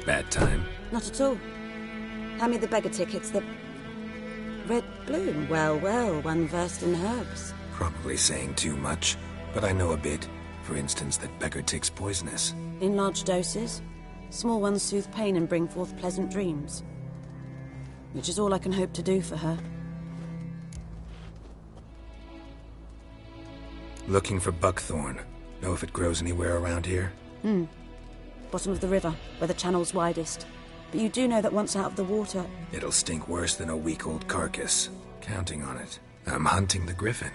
Bad time.
Not at all. Hand me the beggar tickets, the... Red Bloom. Well, well, one versed in herbs.
Probably saying too much, but I know a bit. For instance, that beggar tick's poisonous.
In large doses. Small ones soothe pain and bring forth pleasant dreams. Which is all I can hope to do for her.
Looking for buckthorn. Know if it grows anywhere around here?
Bottom of the river, where the channel's widest. But you do know that once out of the water...
It'll stink worse than a week-old carcass. Counting on it. I'm hunting the griffin.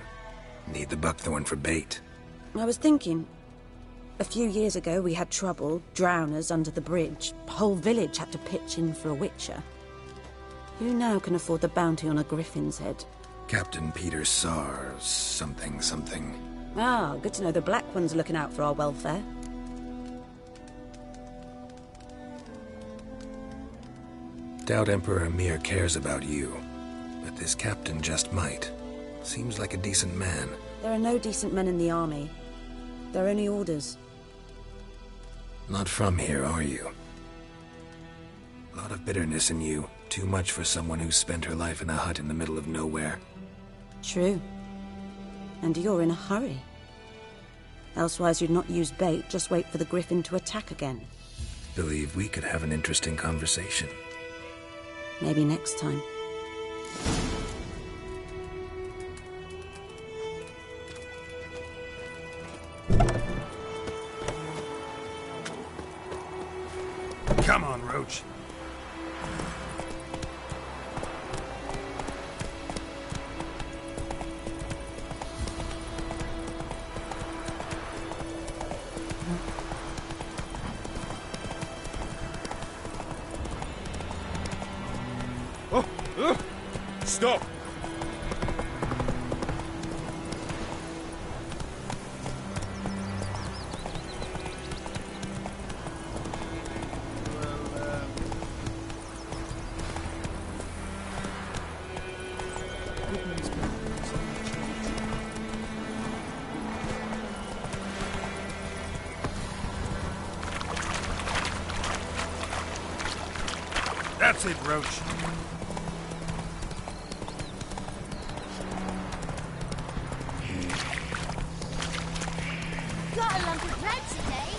Need the buckthorn for bait.
I was thinking... A few years ago we had trouble, drowners under the bridge. The whole village had to pitch in for a witcher. Who now can afford the bounty on a griffin's head?
Captain Peter Sars, something.
Ah, good to know the Black One's looking out for our welfare.
Doubt Emperor Emir cares about you, but this captain just might. Seems like a decent man.
There are no decent men in the army. They're only orders.
Not from here, are you? A lot of bitterness in you. Too much for someone who spent her life in a hut in the middle of nowhere.
True. And you're in a hurry. Elsewise you'd not use bait, just wait for the griffin to attack again.
Believe we could have an interesting conversation.
Maybe next time.
Come on, Roach. Stop! That's it, Roach.
Got a lump of bread today.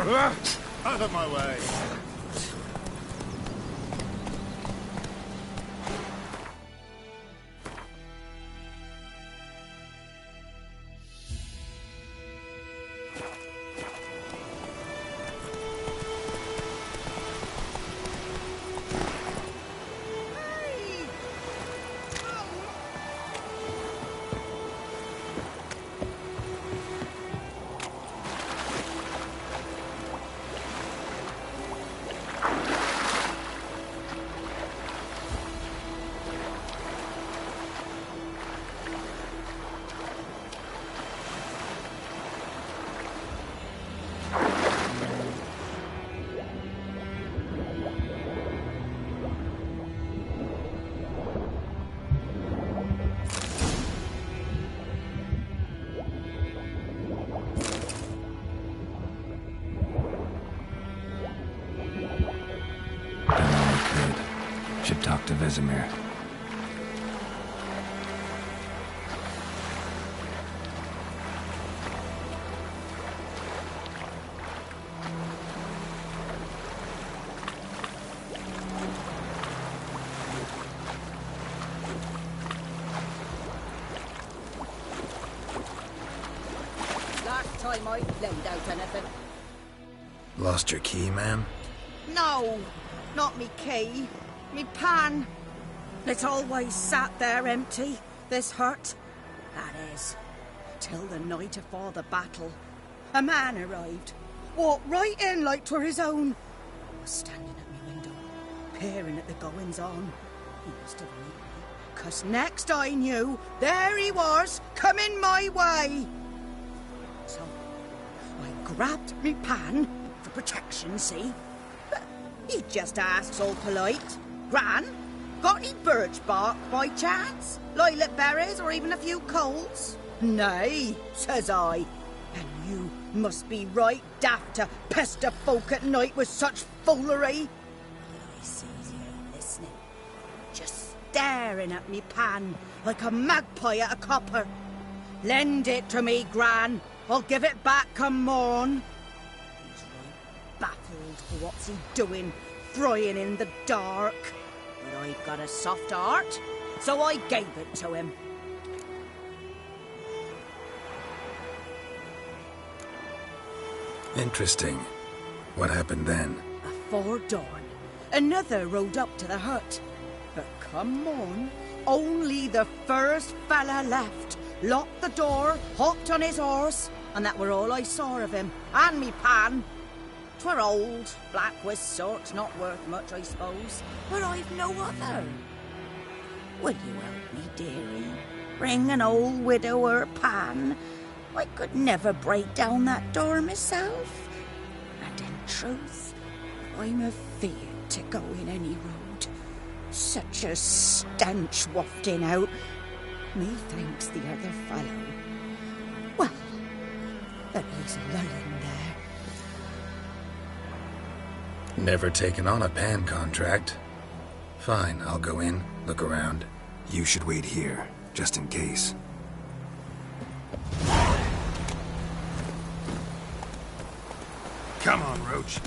Out of my way.
Should talk to Vesemir.
Last time I lend out anything.
Lost your key, ma'am?
No, not me key. Me pan. It's always sat there empty, this hut. That is, till the night afore the battle. A man arrived, walked right in like 'twere his own. Was standing at me window, peering at the goings-on. He must have known me, 'cause next I knew, there he was, coming my way. So, I grabbed me pan, for protection, see? But he just asks all polite. Gran, got any birch bark by chance? Lilac berries or even a few coals? Nay, says I. And you must be right daft to pester folk at night with such foolery. I sees you listening, just staring at me pan like a magpie at a copper. Lend it to me, Gran. I'll give it back come morn. He's right baffled for what's he doing, frying in the dark. But I've got a soft heart, so I gave it to him.
Interesting. What happened then?
Afore dawn, another rode up to the hut. But come on, only the first fella left. Locked the door, hopped on his horse, and that were all I saw of him, and me pan. 'Twere old, black-wist sort, not worth much, I suppose, but I've no other. Will you help me, dearie? Bring an old widower pan. I could never break down that door myself. And in truth, I'm afeard to go in any road. Such a stench wafting out. Methinks the other fellow. Well, that he's lying there.
Never taken on a pan contract. Fine, I'll go in, look around. You should wait here, just in case.
Come on, Roach.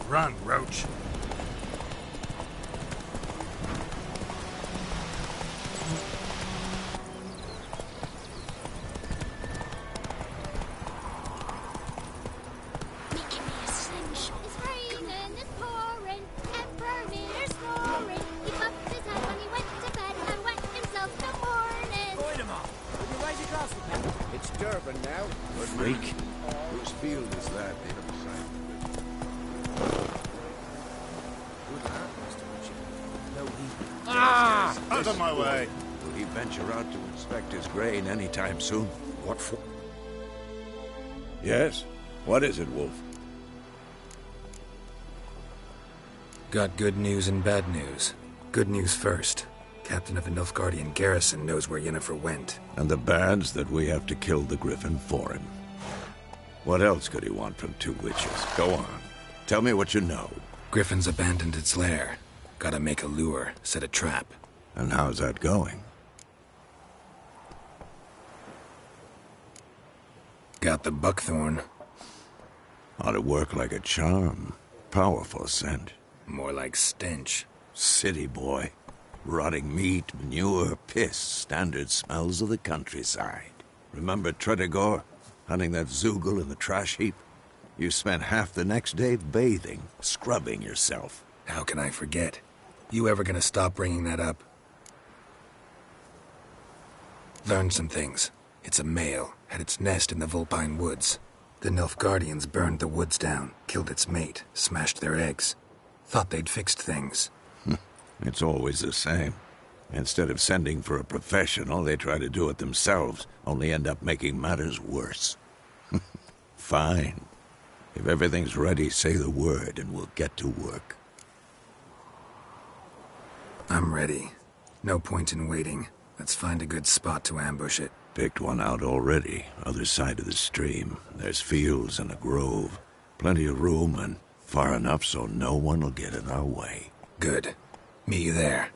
Run, Roach.
Freak. Whose field is that?
Out of my way.
Will he venture out to inspect his grain anytime soon?
What for?
Yes? What is it, Wolf?
Got good news and bad news. Good news first. Captain of the Nilfgaardian garrison knows where Yennefer went.
And the bad's that we have to kill the Griffin for him. What else could he want from two witches? Go on. Tell me what you know.
Griffin's abandoned its lair. Gotta make a lure, set a trap.
And how's that going?
Got the buckthorn.
Ought to work like a charm. Powerful scent.
More like stench.
City boy. Rotting meat, manure, piss. Standard smells of the countryside. Remember Tretogor? Hunting that Zoogle in the trash heap? You spent half the next day bathing, scrubbing yourself.
How can I forget? You ever gonna stop bringing that up? Learned some things. It's a male, had its nest in the Vulpine Woods. The Nilfgaardians burned the woods down, killed its mate, smashed their eggs. Thought they'd fixed things.
It's always the same. Instead of sending for a professional, they try to do it themselves, only end up making matters worse. Fine. If everything's ready, say the word and we'll get to work.
I'm ready. No point in waiting. Let's find a good spot to ambush it.
Picked one out already, other side of the stream. There's fields and a grove. Plenty of room and far enough so no one will get in our way.
Good. Meet you there.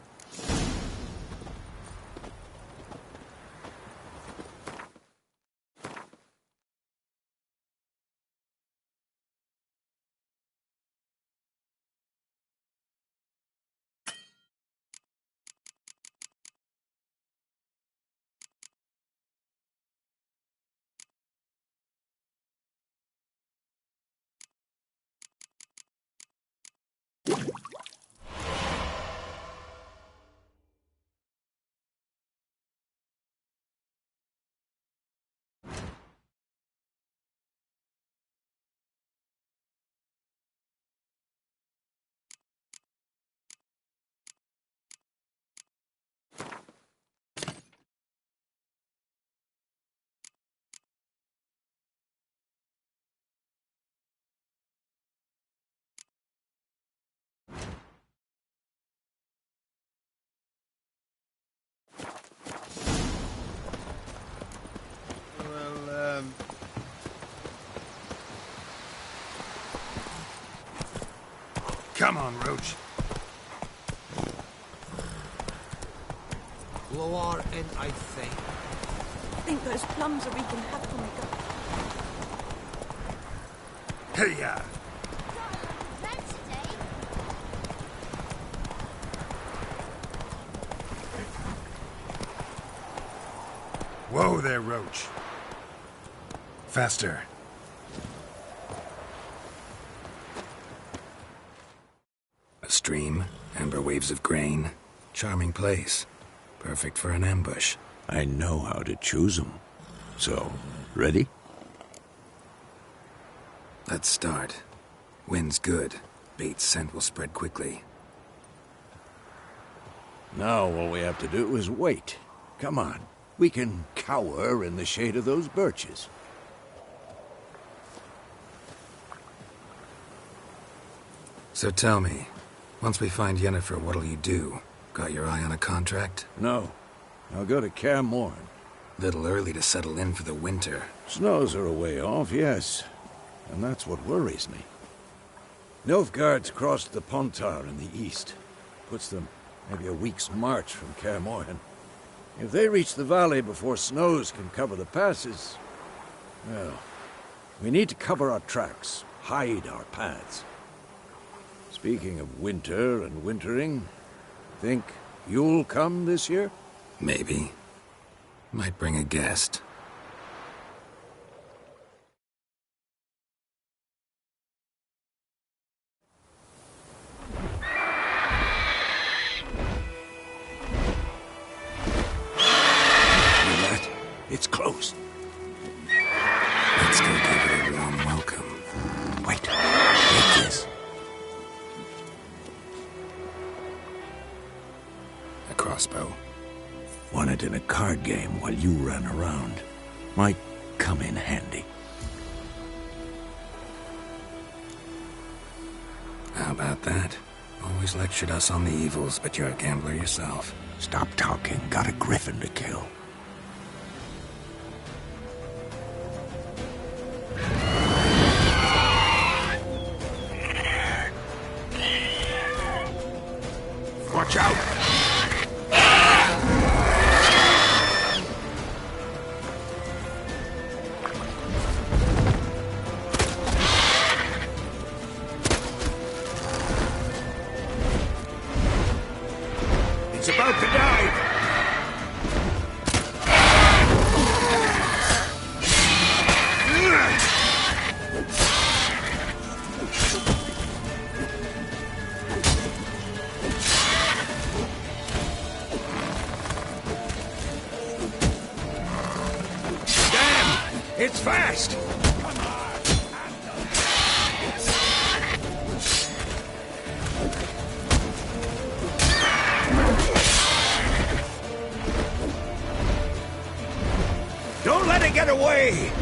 Come on, Roach.
Lower in, I think.
I think those plums are wreaking havoc on the gut.
Hey-ya! Whoa there, Roach. Faster.
A stream, amber waves of grain. Charming place. Perfect for an ambush.
I know how to choose them. So, ready?
Let's start. Wind's good. Bait's scent will spread quickly.
Now all we have to do is wait. Come on. We can cower in the shade of those birches.
So tell me, once we find Yennefer, what'll you do? Got your eye on a contract?
No. I'll go to Kaer Morhen.
Little early to settle in for the winter.
Snows are a way off, yes. And that's what worries me. Nilfgaard's crossed the Pontar in the east. Puts them maybe a week's march from Kaer Morhen. If they reach the valley before snows can cover the passes, well, we need to cover our tracks, hide our paths. Speaking of winter and wintering, think you'll come this year?
Maybe. Might bring a guest.
It's close.
Let's go give it a warm welcome.
Wait. Take this.
A crossbow.
Won it in a card game while you ran around. Might come in handy.
How about that? Always lectured us on the evils, but you're a gambler yourself.
Stop talking. Got a griffin to kill.
Watch out!
about to dive! Damn! It's fast! Don't let it get away!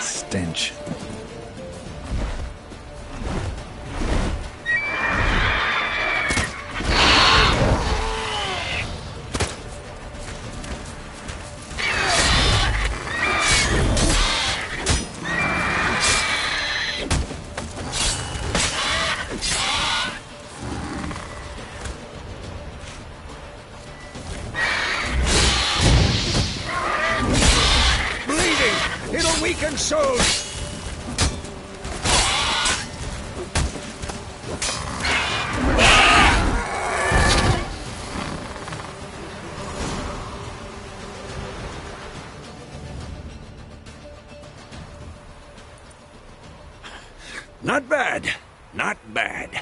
Stench.
Bleeding! It'll weaken soon! Not bad. Not bad.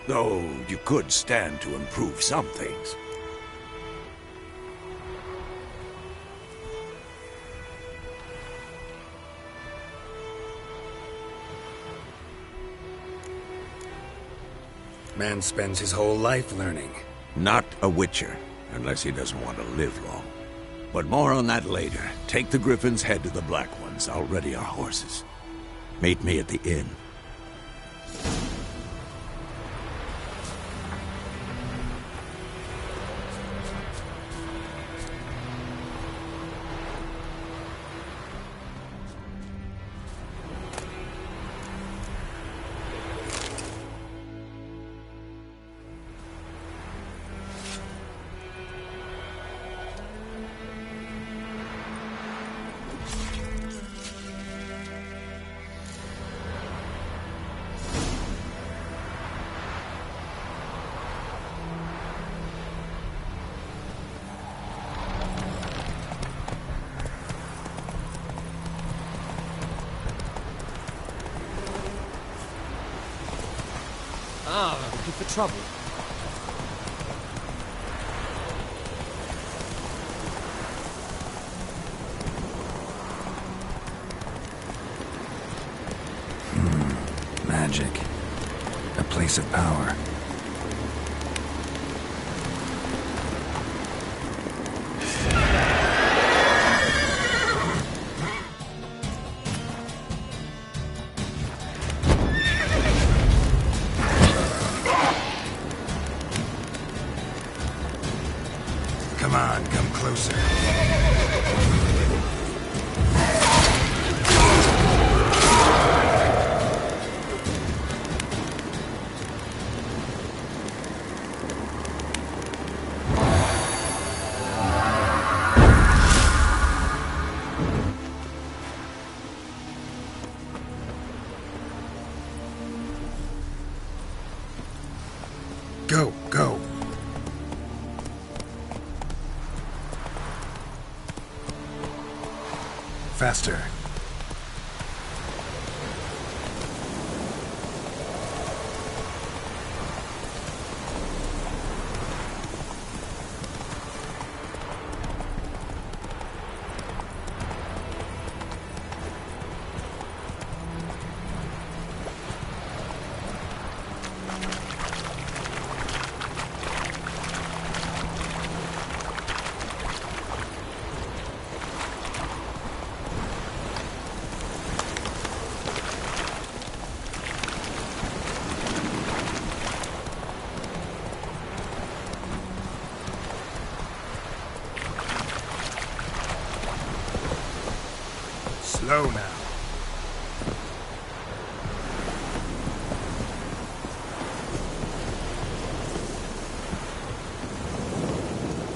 Though you could stand to improve some things.
Man spends his whole life learning.
Not a Witcher, unless he doesn't want to live long. But more on that later. Take the Griffin's head to the Black Ones. I'll ready our horses. Meet me at the inn.
Ah, looking for trouble.
Magic. A place of power.
Come on, come closer. Go, go. Faster. Slow now.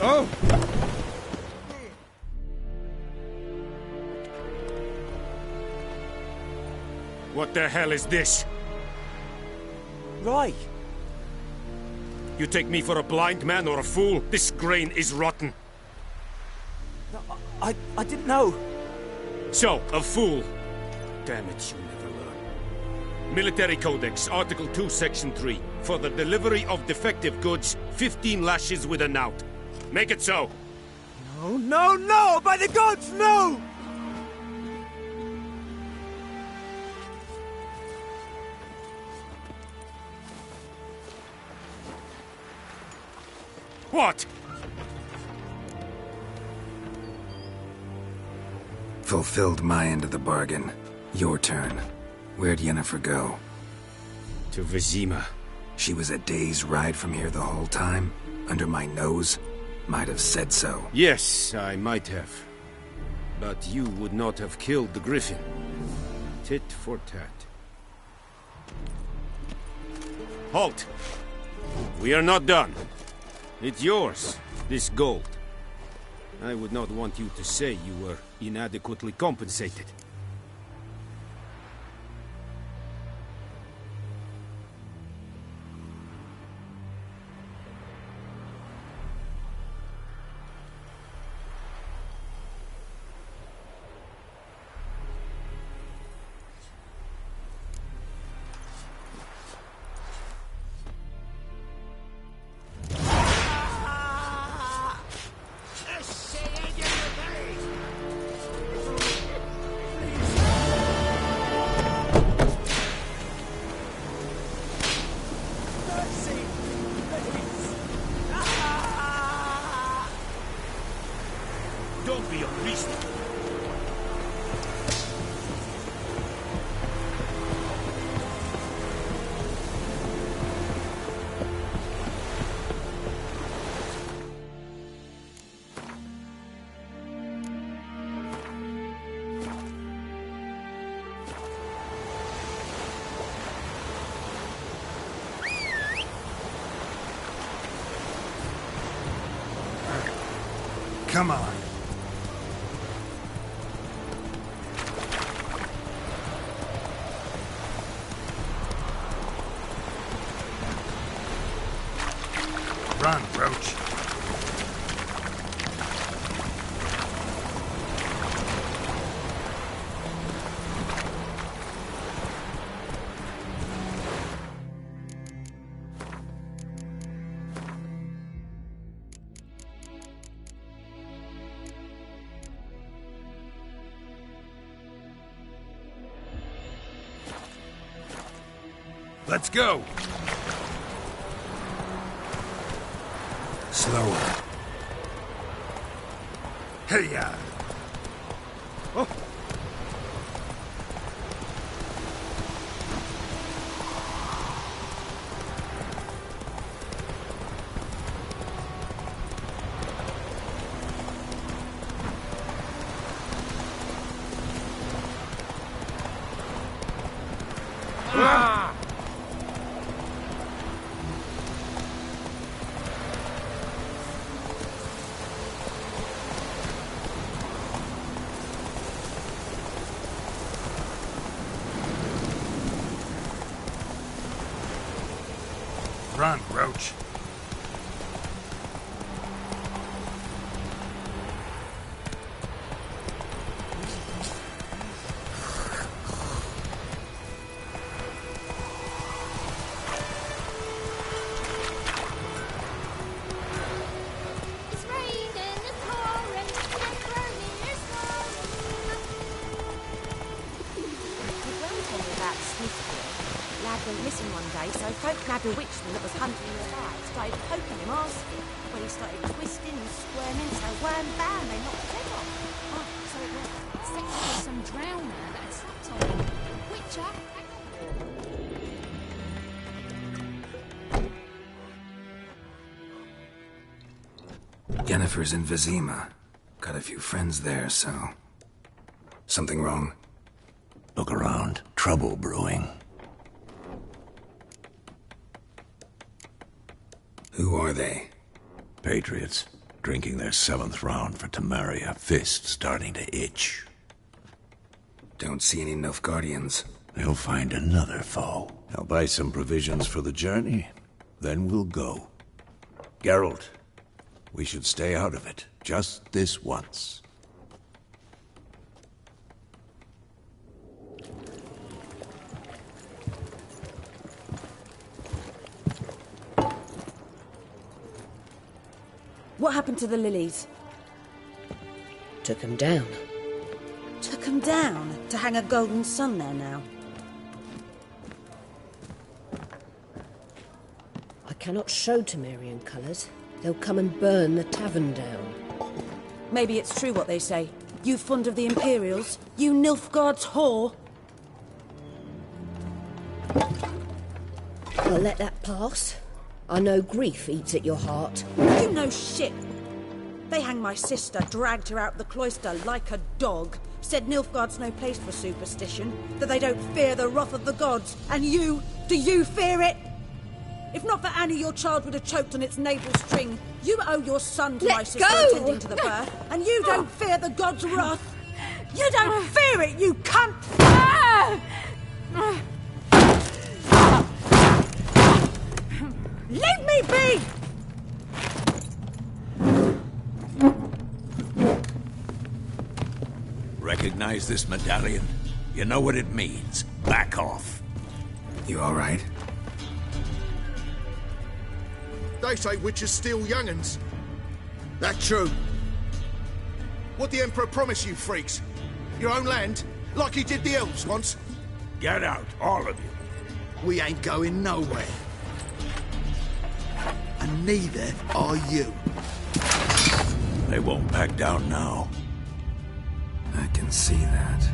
Oh!
What the hell is this?
Right.
You take me for a blind man or a fool? This grain is rotten.
No, I didn't know.
So, a fool. Damn it, you never learn. Military Codex, Article 2, Section 3. For the delivery of defective goods, 15 lashes with a knout. Make it so.
No, no, no! By the gods, no!
What?
Fulfilled my end of the bargain. Your turn. Where'd Yennefer go?
To Vizima.
She was a day's ride from here the whole time? Under my nose? Might have said so.
Yes, I might have. But you would not have killed the griffin. Tit for tat. Halt! We are not done. It's yours, this gold. I would not want you to say you were inadequately compensated. Don't be unreasonable.
Come on. Run, Roach. Let's go. Slower. Hey-ya!
Oh.
Run, Roach.
It's raining, it's pouring, it's burning, it's snowing.
Your gran told me about the Smith boy. Lad went missing one day, so folk nabbed a witchman that was hunting nearby. Started poking him, asking. When he started twisting and squirming, so wham bam, they knocked his head off. Oh, so it was. It's like some drowner that had slept on him. Witcher,
Yennefer's in Vizima. Got a few friends there, so... Something wrong?
Look around. Trouble brewing.
Who are they?
Patriots. Drinking their 7th round for Temeria. Fist starting to itch.
Don't see any Nilfgaardians.
They'll find another foe. I'll buy some provisions for the journey. Then we'll go. Geralt, we should stay out of it. Just this once.
What happened to the lilies?
Took 'em down.
Took 'em down to hang a golden sun there now.
I cannot show Temerian colours. They'll come and burn the tavern down.
Maybe it's true what they say. You fond of the Imperials? You Nilfgaard's whore?
I'll let that pass. I know grief eats at your heart.
You know shit. They hanged my sister, dragged her out the cloister like a dog, said Nilfgaard's no place for superstition, that they don't fear the wrath of the gods. And you, do you fear it? If not for Annie, your child would have choked on its navel string. You owe your son to my sister attending to the birth, and you don't fear the gods' wrath. You don't fear it, you cunt! Leave me be!
Recognize this medallion? You know what it means. Back off.
You all right?
They say witches steal young'uns. That true? What the Emperor promised you freaks? Your own land? Like he did the elves once?
Get out, all of you.
We ain't going nowhere. And neither are you.
They won't back down now.
I can see that.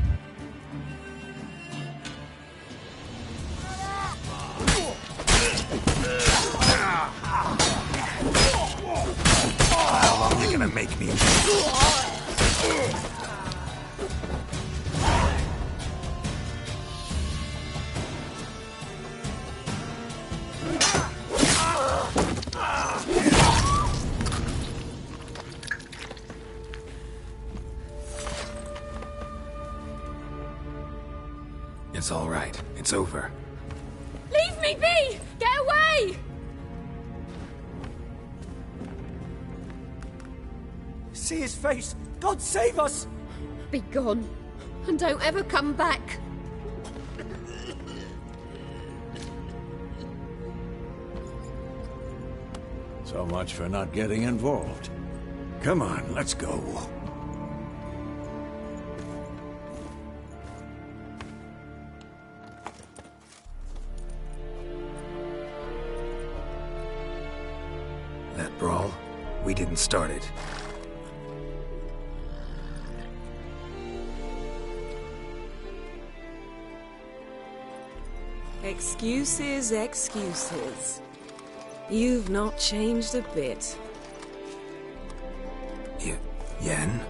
How long are you gonna make me? It's all right. It's over.
Leave me be! Get away!
See his face! God save us!
Be gone, and don't ever come back.
So much for not getting involved. Come on, let's go.
That brawl, we didn't start it.
Excuses, excuses. You've not changed a bit.
Yen?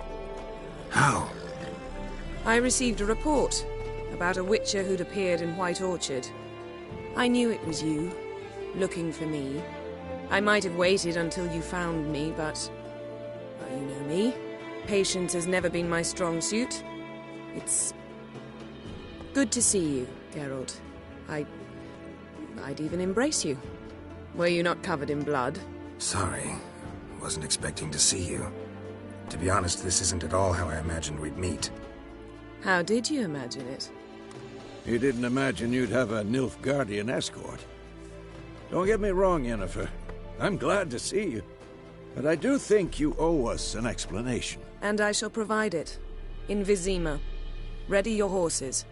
How?
I received a report about a witcher who'd appeared in White Orchard. I knew it was you, looking for me. I might have waited until you found me, but... well, you know me. Patience has never been my strong suit. It's... good to see you, Geralt. I'd even embrace you. Were you not covered in blood?
Sorry. Wasn't expecting to see you. To be honest, this isn't at all how I imagined we'd meet.
How did you imagine it?
You didn't imagine you'd have a Nilfgaardian escort. Don't get me wrong, Yennefer. I'm glad to see you. But I do think you owe us an explanation.
And I shall provide it. In Vizima. Ready your horses.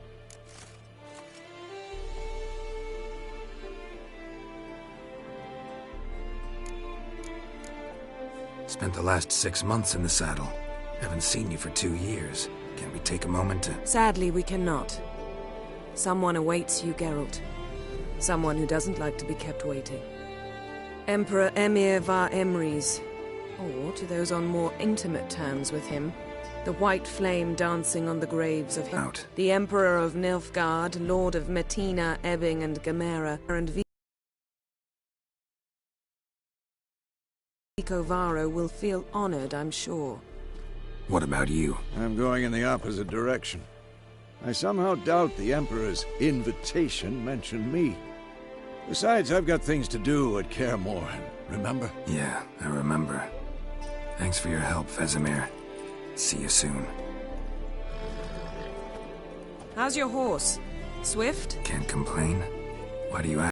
Spent the last 6 months in the saddle. Haven't seen you for 2 years. Can we take a moment to...
Sadly, we cannot. Someone awaits you, Geralt. Someone who doesn't like to be kept waiting. Emperor Emhyr var Emreis. Or to those on more intimate terms with him, The white flame dancing on the graves of
Out.
The Emperor of Nilfgaard, Lord of Metina, Ebbing and Gamera, and Vicovaro will feel honored, I'm sure.
What about you?
I'm going in the opposite direction. I somehow doubt the Emperor's invitation mentioned me. Besides, I've got things to do at Kaer Morhen, remember?
Yeah, I remember. Thanks for your help, Vesemir. See you soon.
How's your horse? Swift?
Can't complain. Why do you ask?